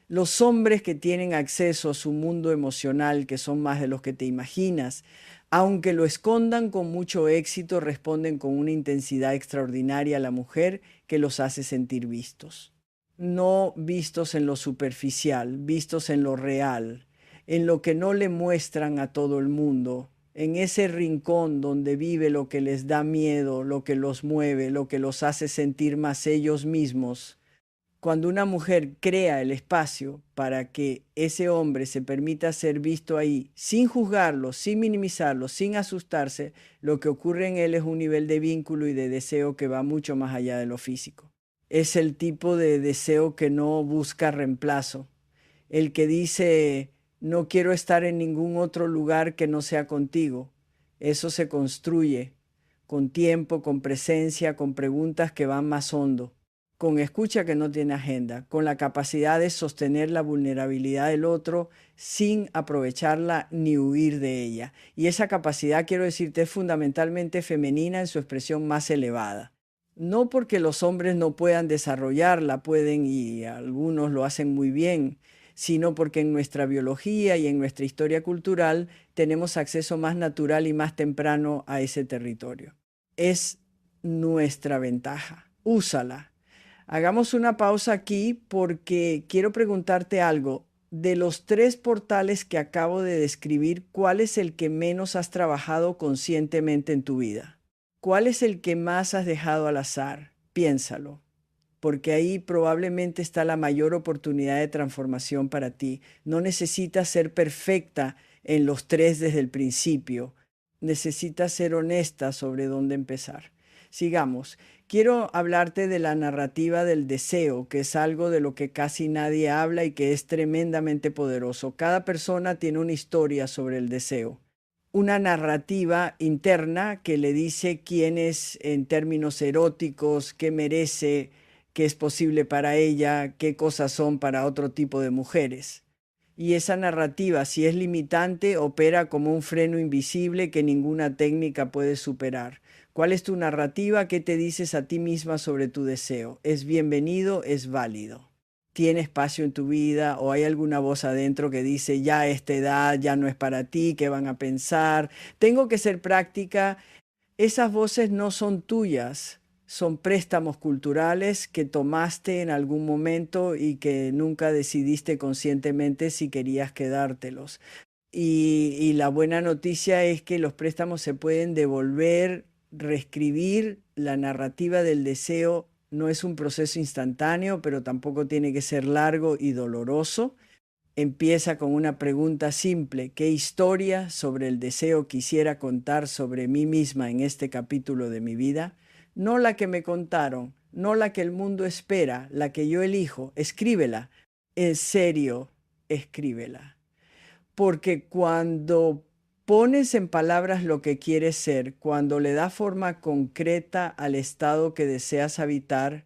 Los hombres que tienen acceso a su mundo emocional, que son más de los que te imaginas, aunque lo escondan con mucho éxito, responden con una intensidad extraordinaria a la mujer que los hace sentir vistos. No vistos en lo superficial, vistos en lo real, en lo que no le muestran a todo el mundo, en ese rincón donde vive lo que les da miedo, lo que los mueve, lo que los hace sentir más ellos mismos. Cuando una mujer crea el espacio para que ese hombre se permita ser visto ahí, sin juzgarlo, sin minimizarlo, sin asustarse, lo que ocurre en él es un nivel de vínculo y de deseo que va mucho más allá de lo físico. Es el tipo de deseo que no busca reemplazo, el que dice, no quiero estar en ningún otro lugar que no sea contigo. Eso se construye con tiempo, con presencia, con preguntas que van más hondo, con escucha que no tiene agenda, con la capacidad de sostener la vulnerabilidad del otro sin aprovecharla ni huir de ella. Y esa capacidad, quiero decirte, es fundamentalmente femenina en su expresión más elevada. No porque los hombres no puedan desarrollarla, pueden y algunos lo hacen muy bien, sino porque en nuestra biología y en nuestra historia cultural tenemos acceso más natural y más temprano a ese territorio. Es nuestra ventaja. Úsala. Hagamos una pausa aquí porque quiero preguntarte algo. De los tres portales que acabo de describir, ¿cuál es el que menos has trabajado conscientemente en tu vida? ¿Cuál es el que más has dejado al azar? Piénsalo, porque ahí probablemente está la mayor oportunidad de transformación para ti. No necesitas ser perfecta en los tres desde el principio. Necesitas ser honesta sobre dónde empezar. Sigamos. Quiero hablarte de la narrativa del deseo, que es algo de lo que casi nadie habla y que es tremendamente poderoso. Cada persona tiene una historia sobre el deseo, una narrativa interna que le dice quién es en términos eróticos, qué merece, qué es posible para ella, qué cosas son para otro tipo de mujeres. Y esa narrativa, si es limitante, opera como un freno invisible que ninguna técnica puede superar. ¿Cuál es tu narrativa? ¿Qué te dices a ti misma sobre tu deseo? ¿Es bienvenido? ¿Es válido? ¿Tiene espacio en tu vida o hay alguna voz adentro que dice ya a esta edad ya no es para ti, qué van a pensar? Tengo que ser práctica. Esas voces no son tuyas, son préstamos culturales que tomaste en algún momento y que nunca decidiste conscientemente si querías quedártelos. Y la buena noticia es que los préstamos se pueden devolver reescribir la narrativa del deseo no es un proceso instantáneo, pero tampoco tiene que ser largo y doloroso. Empieza con una pregunta simple: ¿qué historia sobre el deseo quisiera contar sobre mí misma en este capítulo de mi vida? No la que me contaron, no la que el mundo espera, la que yo elijo. Escríbela. En serio, escríbela. Porque cuando pones en palabras lo que quieres ser, cuando le das forma concreta al estado que deseas habitar,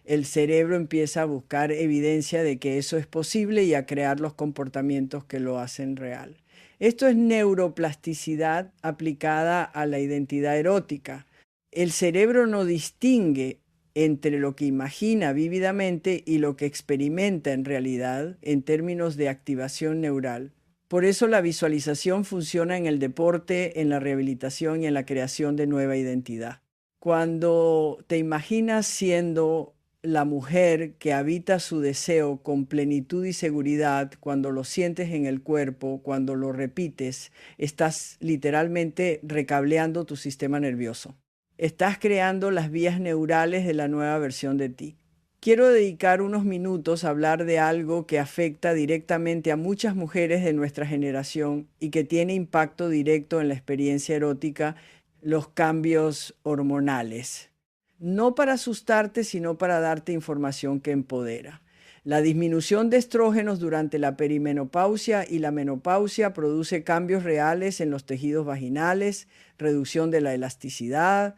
el cerebro empieza a buscar evidencia de que eso es posible y a crear los comportamientos que lo hacen real. Esto es neuroplasticidad aplicada a la identidad erótica. El cerebro no distingue entre lo que imagina vívidamente y lo que experimenta en realidad en términos de activación neural. Por eso la visualización funciona en el deporte, en la rehabilitación y en la creación de nueva identidad. Cuando te imaginas siendo la mujer que habita su deseo con plenitud y seguridad, cuando lo sientes en el cuerpo, cuando lo repites, estás literalmente recableando tu sistema nervioso. Estás creando las vías neurales de la nueva versión de ti. Quiero dedicar unos minutos a hablar de algo que afecta directamente a muchas mujeres de nuestra generación y que tiene impacto directo en la experiencia erótica: los cambios hormonales. No para asustarte, sino para darte información que empodera. La disminución de estrógenos durante la perimenopausia y la menopausia produce cambios reales en los tejidos vaginales, reducción de la elasticidad,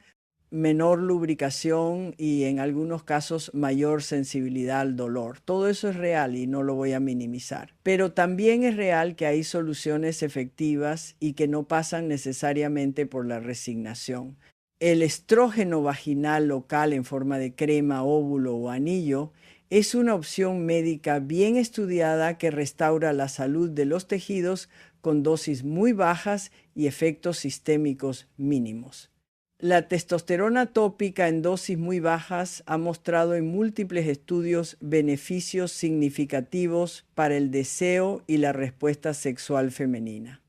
menor lubricación y en algunos casos mayor sensibilidad al dolor. Todo eso es real y no lo voy a minimizar. Pero también es real que hay soluciones efectivas y que no pasan necesariamente por la resignación. El estrógeno vaginal local en forma de crema, óvulo o anillo es una opción médica bien estudiada que restaura la salud de los tejidos con dosis muy bajas y efectos sistémicos mínimos. La testosterona tópica en dosis muy bajas ha mostrado en múltiples estudios beneficios significativos para el deseo y la respuesta sexual femenina.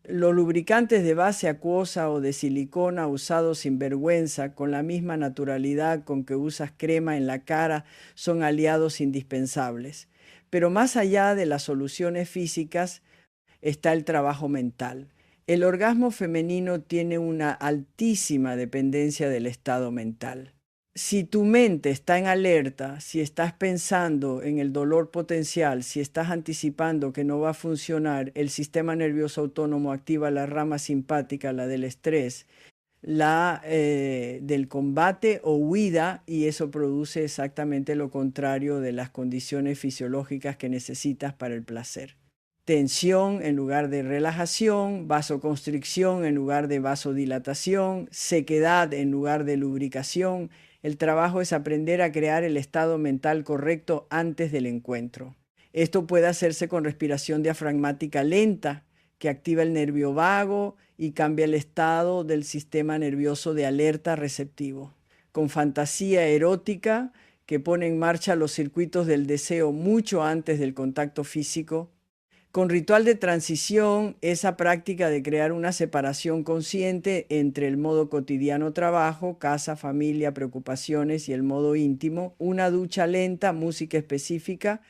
Los lubricantes de base acuosa o de silicona usados sin vergüenza, con la misma naturalidad con que usas crema en la cara, son aliados indispensables. Pero más allá de las soluciones físicas está el trabajo mental. El orgasmo femenino tiene una altísima dependencia del estado mental. Si tu mente está en alerta, si estás pensando en el dolor potencial, si estás anticipando que no va a funcionar, el sistema nervioso autónomo activa la rama simpática, la del estrés, la del combate o huida, y eso produce exactamente lo contrario de las condiciones fisiológicas que necesitas para el placer. Tensión en lugar de relajación, vasoconstricción en lugar de vasodilatación, sequedad en lugar de lubricación. El trabajo es aprender a crear el estado mental correcto antes del encuentro. Esto puede hacerse con respiración diafragmática lenta, que activa el nervio vago y cambia el estado del sistema nervioso de alerta receptivo. Con fantasía erótica, que pone en marcha los circuitos del deseo mucho antes del contacto físico. Con ritual de transición, esa práctica de crear una separación consciente entre el modo cotidiano trabajo, casa, familia, preocupaciones y el modo íntimo, una ducha lenta, música específica,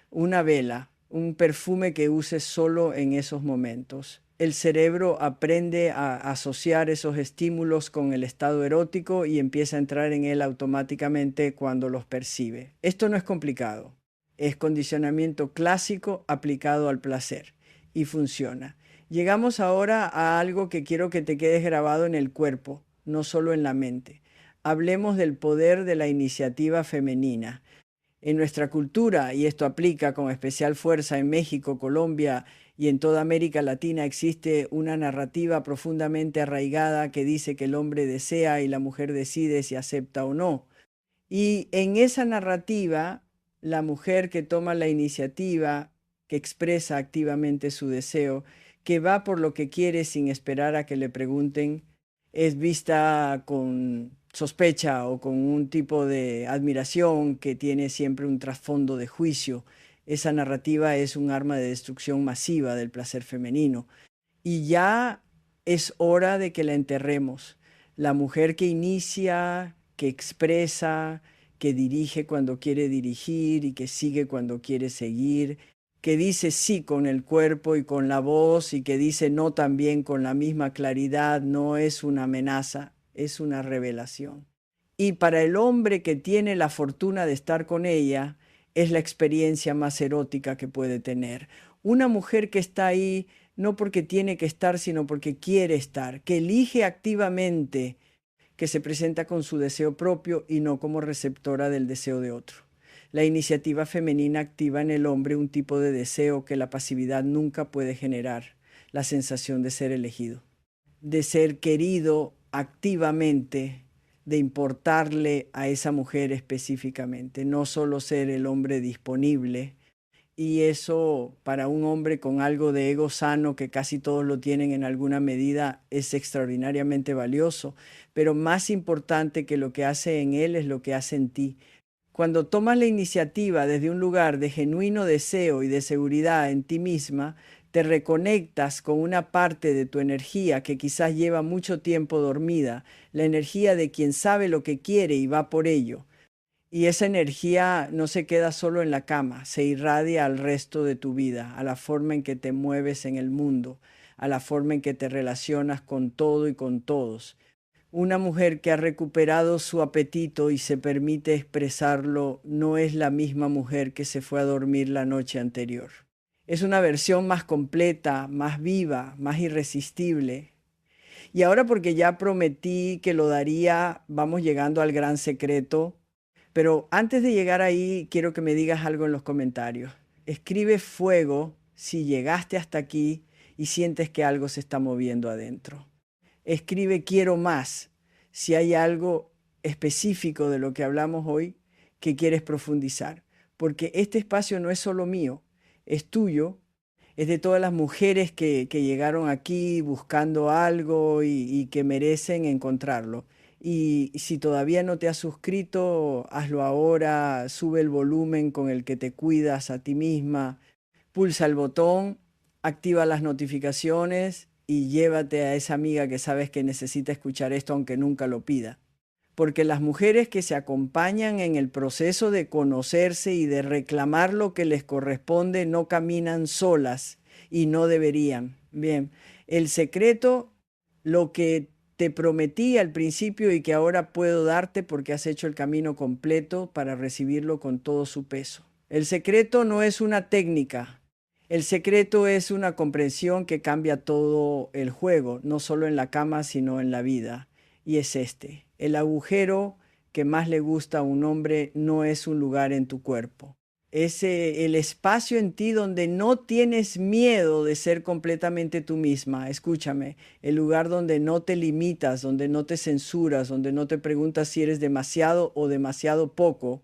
una vela, un perfume que uses solo en esos momentos. El cerebro aprende a asociar esos estímulos con el estado erótico y empieza a entrar en él automáticamente cuando los percibe. Esto no es complicado. Es condicionamiento clásico aplicado al placer y funciona. Llegamos ahora a algo que quiero que te quedes grabado en el cuerpo, no solo en la mente. Hablemos del poder de la iniciativa femenina. En nuestra cultura, y esto aplica con especial fuerza en México, Colombia y en toda América Latina, existe una narrativa profundamente arraigada que dice que el hombre desea y la mujer decide si acepta o no. Y en esa narrativa, la mujer que toma la iniciativa, que expresa activamente su deseo, que va por lo que quiere sin esperar a que le pregunten, es vista con sospecha o con un tipo de admiración que tiene siempre un trasfondo de juicio. Esa narrativa es un arma de destrucción masiva del placer femenino. Y ya es hora de que la enterremos. La mujer que inicia, que expresa, que dirige cuando quiere dirigir y que sigue cuando quiere seguir, que dice sí con el cuerpo y con la voz y que dice no también con la misma claridad, no es una amenaza, es una revelación. Y para el hombre que tiene la fortuna de estar con ella, es la experiencia más erótica que puede tener. Una mujer que está ahí no porque tiene que estar, sino porque quiere estar, que elige activamente, que se presenta con su deseo propio y no como receptora del deseo de otro. La iniciativa femenina activa en el hombre un tipo de deseo que la pasividad nunca puede generar, la sensación de ser elegido, de ser querido activamente, de importarle a esa mujer específicamente, no solo ser el hombre disponible. Y eso para un hombre con algo de ego sano, que casi todos lo tienen en alguna medida, es extraordinariamente valioso. Pero más importante que lo que hace en él es lo que hace en ti. Cuando tomas la iniciativa desde un lugar de genuino deseo y de seguridad en ti misma, te reconectas con una parte de tu energía que quizás lleva mucho tiempo dormida, la energía de quien sabe lo que quiere y va por ello. Y esa energía no se queda solo en la cama, se irradia al resto de tu vida, a la forma en que te mueves en el mundo, a la forma en que te relacionas con todo y con todos. Una mujer que ha recuperado su apetito y se permite expresarlo no es la misma mujer que se fue a dormir la noche anterior. Es una versión más completa, más viva, más irresistible. Y ahora, porque ya prometí que lo daría, vamos llegando al gran secreto. Pero antes de llegar ahí, quiero que me digas algo en los comentarios. Escribe fuego si llegaste hasta aquí y sientes que algo se está moviendo adentro. Escribe quiero más si hay algo específico de lo que hablamos hoy que quieres profundizar. Porque este espacio no es solo mío, es tuyo, es de todas las mujeres que llegaron aquí buscando algo y que merecen encontrarlo. Y si todavía no te has suscrito, hazlo ahora, sube el volumen con el que te cuidas a ti misma, pulsa el botón, activa las notificaciones y llévate a esa amiga que sabes que necesita escuchar esto aunque nunca lo pida. Porque las mujeres que se acompañan en el proceso de conocerse y de reclamar lo que les corresponde no caminan solas y no deberían. Bien, el secreto, lo que te prometí al principio y que ahora puedo darte porque has hecho el camino completo para recibirlo con todo su peso. El secreto no es una técnica. El secreto es una comprensión que cambia todo el juego, no solo en la cama, sino en la vida. Y es este: el agujero que más le gusta a un hombre no es un lugar en tu cuerpo. Es el espacio en ti donde no tienes miedo de ser completamente tú misma. Escúchame, el lugar donde no te limitas, donde no te censuras, donde no te preguntas si eres demasiado o demasiado poco,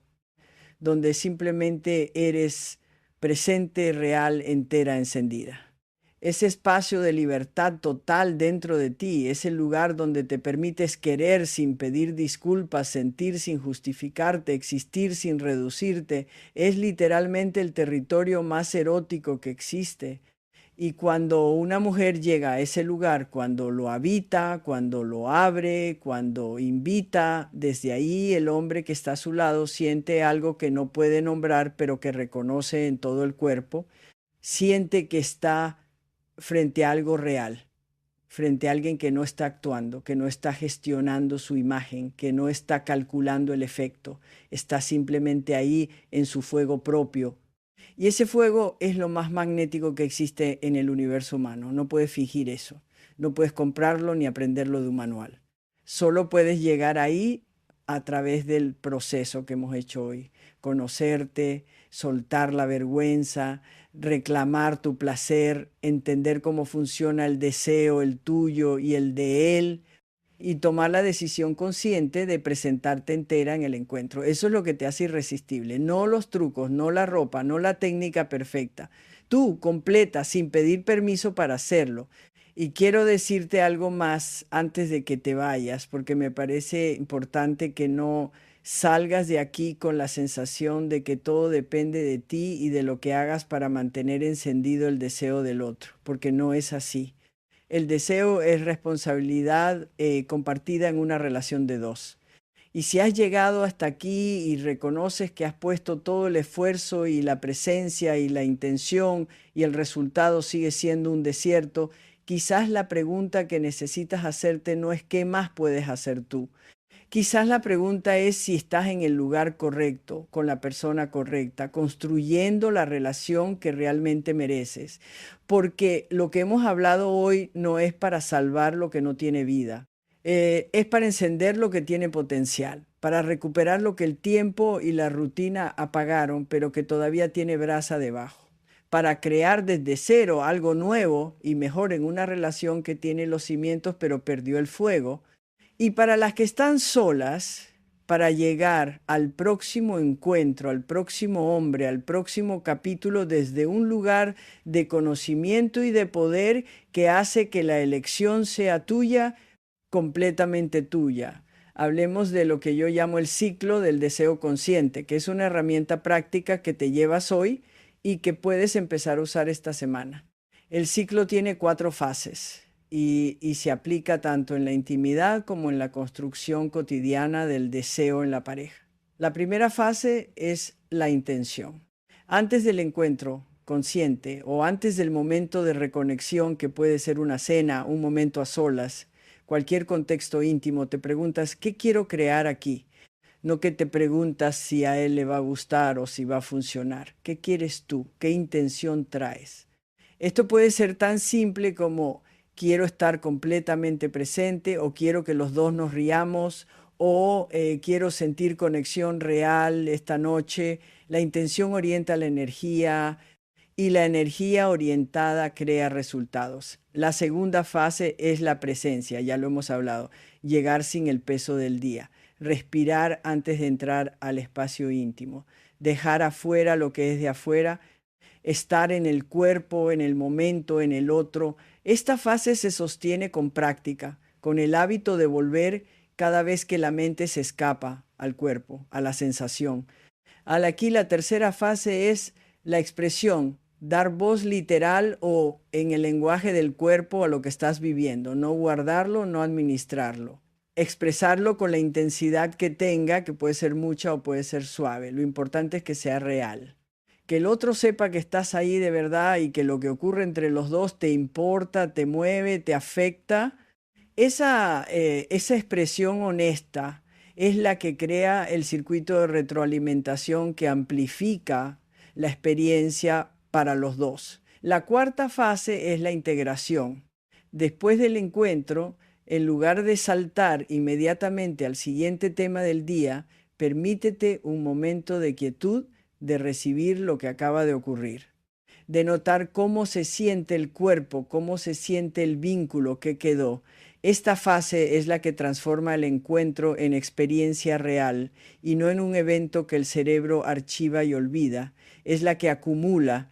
donde simplemente eres presente, real, entera, encendida. Ese espacio de libertad total dentro de ti es el lugar donde te permites querer sin pedir disculpas, sentir sin justificarte, existir sin reducirte. Es literalmente el territorio más erótico que existe. Y cuando una mujer llega a ese lugar, cuando lo habita, cuando lo abre, cuando invita, desde ahí el hombre que está a su lado siente algo que no puede nombrar, pero que reconoce en todo el cuerpo. Siente que está frente a algo real, frente a alguien que no está actuando, que no está gestionando su imagen, que no está calculando el efecto, está simplemente ahí en su fuego propio. Y ese fuego es lo más magnético que existe en el universo humano. No puedes fingir eso. No puedes comprarlo ni aprenderlo de un manual. Solo puedes llegar ahí a través del proceso que hemos hecho hoy. Conocerte, soltar la vergüenza, reclamar tu placer, entender cómo funciona el deseo, el tuyo y el de él, y tomar la decisión consciente de presentarte entera en el encuentro. Eso es lo que te hace irresistible. No los trucos, no la ropa, no la técnica perfecta. Tú, completa, sin pedir permiso para hacerlo. Y quiero decirte algo más antes de que te vayas, porque me parece importante que no salgas de aquí con la sensación de que todo depende de ti y de lo que hagas para mantener encendido el deseo del otro, porque no es así. El deseo es responsabilidad compartida en una relación de dos. Y si has llegado hasta aquí y reconoces que has puesto todo el esfuerzo y la presencia y la intención y el resultado sigue siendo un desierto, quizás la pregunta que necesitas hacerte no es qué más puedes hacer tú. Quizás la pregunta es si estás en el lugar correcto, con la persona correcta, construyendo la relación que realmente mereces. Porque lo que hemos hablado hoy no es para salvar lo que no tiene vida, es para encender lo que tiene potencial, para recuperar lo que el tiempo y la rutina apagaron, pero que todavía tiene brasa debajo, para crear desde cero algo nuevo y mejor en una relación que tiene los cimientos pero perdió el fuego, y para las que están solas, para llegar al próximo encuentro, al próximo hombre, al próximo capítulo desde un lugar de conocimiento y de poder que hace que la elección sea tuya, completamente tuya. Hablemos de lo que yo llamo el ciclo del deseo consciente, que es una herramienta práctica que te llevas hoy y que puedes empezar a usar esta semana. El ciclo tiene 4 fases y se aplica tanto en la intimidad como en la construcción cotidiana del deseo en la pareja. La primera fase es la intención. Antes del encuentro consciente o antes del momento de reconexión, que puede ser una cena, un momento a solas, cualquier contexto íntimo, te preguntas, ¿qué quiero crear aquí? No que te preguntas si a él le va a gustar o si va a funcionar. ¿Qué quieres tú? ¿Qué intención traes? Esto puede ser tan simple como quiero estar completamente presente o quiero que los dos nos riamos o quiero sentir conexión real esta noche. La intención orienta la energía y la energía orientada crea resultados. La segunda fase es la presencia, ya lo hemos hablado, llegar sin el peso del día, respirar antes de entrar al espacio íntimo, dejar afuera lo que es de afuera, estar en el cuerpo, en el momento, en el otro. Esta fase se sostiene con práctica, con el hábito de volver cada vez que la mente se escapa al cuerpo, a la sensación. Aquí la tercera fase es la expresión, dar voz literal o en el lenguaje del cuerpo a lo que estás viviendo, no guardarlo, no administrarlo. Expresarlo con la intensidad que tenga, que puede ser mucha o puede ser suave. Lo importante es que sea real. Que el otro sepa que estás ahí de verdad y que lo que ocurre entre los dos te importa, te mueve, te afecta. Esa expresión honesta es la que crea el circuito de retroalimentación que amplifica la experiencia para los dos. La cuarta fase es la integración. Después del encuentro, en lugar de saltar inmediatamente al siguiente tema del día, permítete un momento de quietud, de recibir lo que acaba de ocurrir, de notar cómo se siente el cuerpo, cómo se siente el vínculo que quedó. Esta fase es la que transforma el encuentro en experiencia real y no en un evento que el cerebro archiva y olvida. Es la que acumula,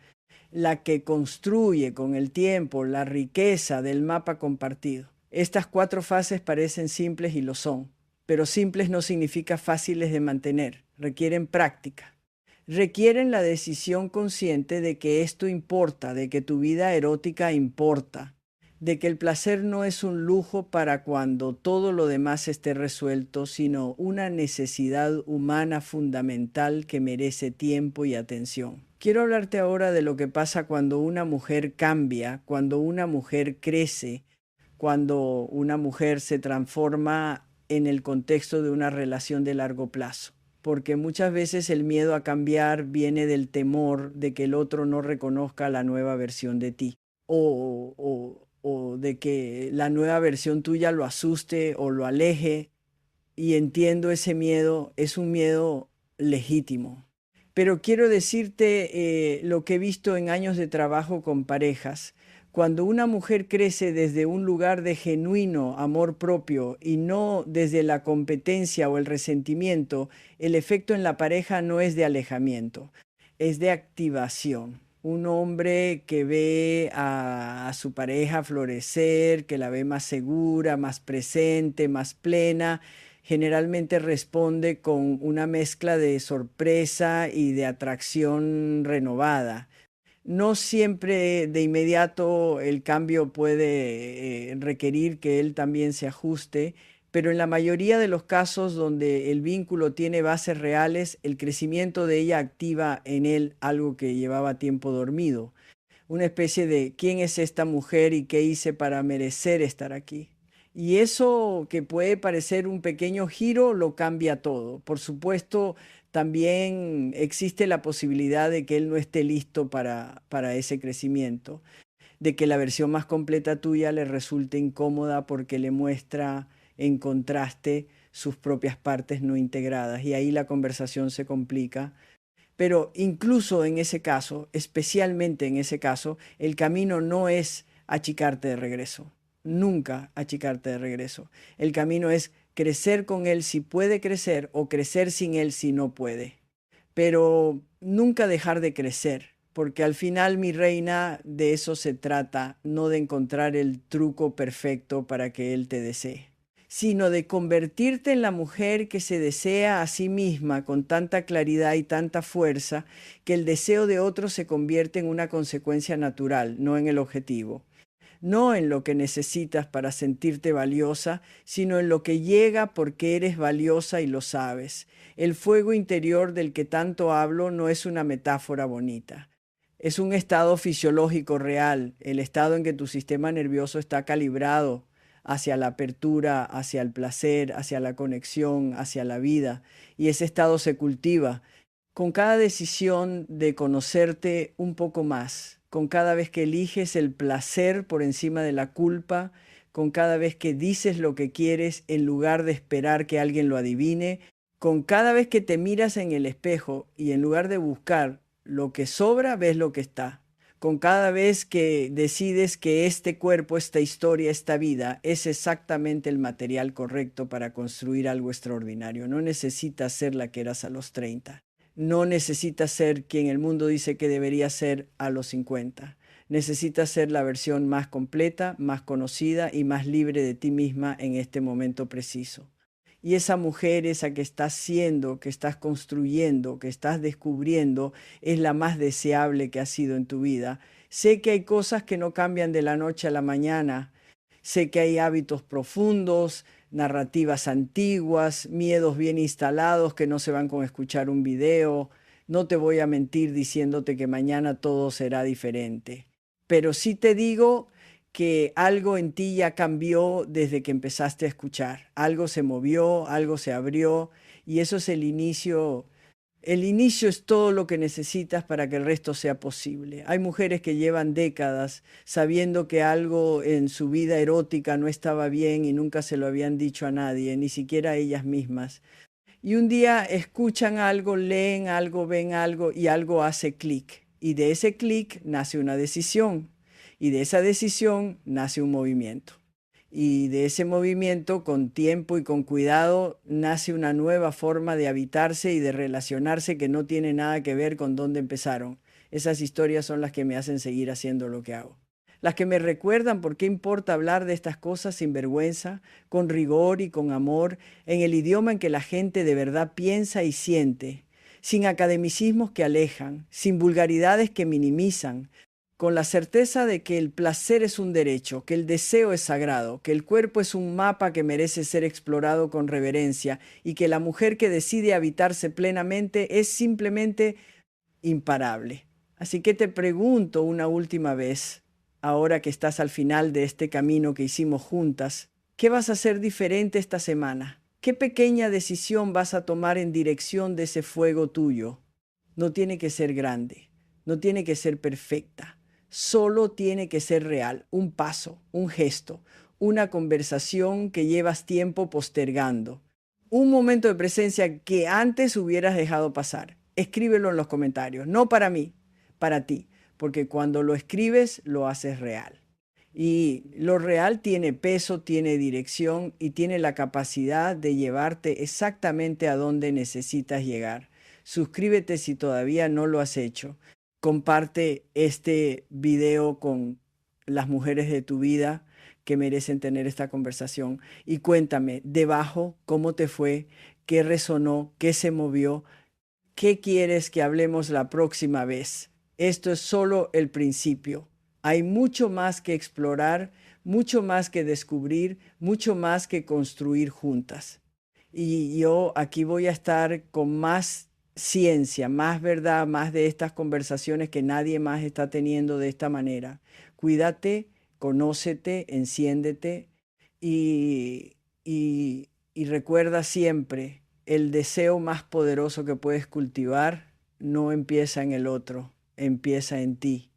la que construye con el tiempo la riqueza del mapa compartido. Estas 4 fases parecen simples y lo son, pero simples no significa fáciles de mantener, requieren práctica. Requieren la decisión consciente de que esto importa, de que tu vida erótica importa, de que el placer no es un lujo para cuando todo lo demás esté resuelto, sino una necesidad humana fundamental que merece tiempo y atención. Quiero hablarte ahora de lo que pasa cuando una mujer cambia, cuando una mujer crece, cuando una mujer se transforma en el contexto de una relación de largo plazo. Porque muchas veces el miedo a cambiar viene del temor de que el otro no reconozca la nueva versión de ti o de que la nueva versión tuya lo asuste o lo aleje. Y entiendo ese miedo, es un miedo legítimo. Pero quiero decirte lo que he visto en años de trabajo con parejas. Cuando una mujer crece desde un lugar de genuino amor propio y no desde la competencia o el resentimiento, el efecto en la pareja no es de alejamiento, es de activación. Un hombre que ve a su pareja florecer, que la ve más segura, más presente, más plena, generalmente responde con una mezcla de sorpresa y de atracción renovada. No siempre de inmediato el cambio puede requerir que él también se ajuste, pero en la mayoría de los casos donde el vínculo tiene bases reales, el crecimiento de ella activa en él algo que llevaba tiempo dormido, una especie de ¿quién es esta mujer y qué hice para merecer estar aquí? Y eso que puede parecer un pequeño giro lo cambia todo. Por supuesto, también existe la posibilidad de que él no esté listo para ese crecimiento, de que la versión más completa tuya le resulte incómoda porque le muestra en contraste sus propias partes no integradas y ahí la conversación se complica, pero incluso en ese caso, especialmente en ese caso, el camino no es achicarte de regreso, nunca achicarte de regreso. El camino es crecer con él si puede crecer o crecer sin él si no puede. Pero nunca dejar de crecer, porque al final, mi reina, de eso se trata, no de encontrar el truco perfecto para que él te desee, sino de convertirte en la mujer que se desea a sí misma con tanta claridad y tanta fuerza que el deseo de otro se convierte en una consecuencia natural, no en el objetivo. No en lo que necesitas para sentirte valiosa, sino en lo que llega porque eres valiosa y lo sabes. El fuego interior del que tanto hablo no es una metáfora bonita. Es un estado fisiológico real, el estado en que tu sistema nervioso está calibrado hacia la apertura, hacia el placer, hacia la conexión, hacia la vida. Y ese estado se cultiva con cada decisión de conocerte un poco más, con cada vez que eliges el placer por encima de la culpa, con cada vez que dices lo que quieres en lugar de esperar que alguien lo adivine, con cada vez que te miras en el espejo y en lugar de buscar lo que sobra, ves lo que está. Con cada vez que decides que este cuerpo, esta historia, esta vida es exactamente el material correcto para construir algo extraordinario. No necesitas ser la que eras a los 30. No necesitas ser quien el mundo dice que debería ser a los 50. Necesitas ser la versión más completa, más conocida y más libre de ti misma en este momento preciso. Y esa mujer, esa que estás siendo, que estás construyendo, que estás descubriendo, es la más deseable que ha sido en tu vida. Sé que hay cosas que no cambian de la noche a la mañana. Sé que hay hábitos profundos, narrativas antiguas, miedos bien instalados que no se van con escuchar un video. No te voy a mentir diciéndote que mañana todo será diferente. Pero sí te digo que algo en ti ya cambió desde que empezaste a escuchar. Algo se movió, algo se abrió y eso es el inicio. El inicio es todo lo que necesitas para que el resto sea posible. Hay mujeres que llevan décadas sabiendo que algo en su vida erótica no estaba bien y nunca se lo habían dicho a nadie, ni siquiera a ellas mismas. Y un día escuchan algo, leen algo, ven algo y algo hace clic. Y de ese clic nace una decisión. Y de esa decisión nace un movimiento. Y de ese movimiento, con tiempo y con cuidado, nace una nueva forma de habitarse y de relacionarse que no tiene nada que ver con dónde empezaron. Esas historias son las que me hacen seguir haciendo lo que hago. Las que me recuerdan por qué importa hablar de estas cosas sin vergüenza, con rigor y con amor, en el idioma en que la gente de verdad piensa y siente, sin academicismos que alejan, sin vulgaridades que minimizan, con la certeza de que el placer es un derecho, que el deseo es sagrado, que el cuerpo es un mapa que merece ser explorado con reverencia y que la mujer que decide habitarse plenamente es simplemente imparable. Así que te pregunto una última vez, ahora que estás al final de este camino que hicimos juntas, ¿qué vas a hacer diferente esta semana? ¿Qué pequeña decisión vas a tomar en dirección de ese fuego tuyo? No tiene que ser grande, no tiene que ser perfecta, solo tiene que ser real, un paso, un gesto, una conversación que llevas tiempo postergando, un momento de presencia que antes hubieras dejado pasar. Escríbelo en los comentarios, no para mí, para ti, porque cuando lo escribes lo haces real. Y lo real tiene peso, tiene dirección y tiene la capacidad de llevarte exactamente a donde necesitas llegar. Suscríbete si todavía no lo has hecho. Comparte este video con las mujeres de tu vida que merecen tener esta conversación. Y cuéntame debajo cómo te fue, qué resonó, qué se movió, qué quieres que hablemos la próxima vez. Esto es solo el principio. Hay mucho más que explorar, mucho más que descubrir, mucho más que construir juntas. Y yo aquí voy a estar con más ciencia, más verdad, más de estas conversaciones que nadie más está teniendo de esta manera. Cuídate, conócete, enciéndete y, y recuerda siempre, el deseo más poderoso que puedes cultivar no empieza en el otro, empieza en ti.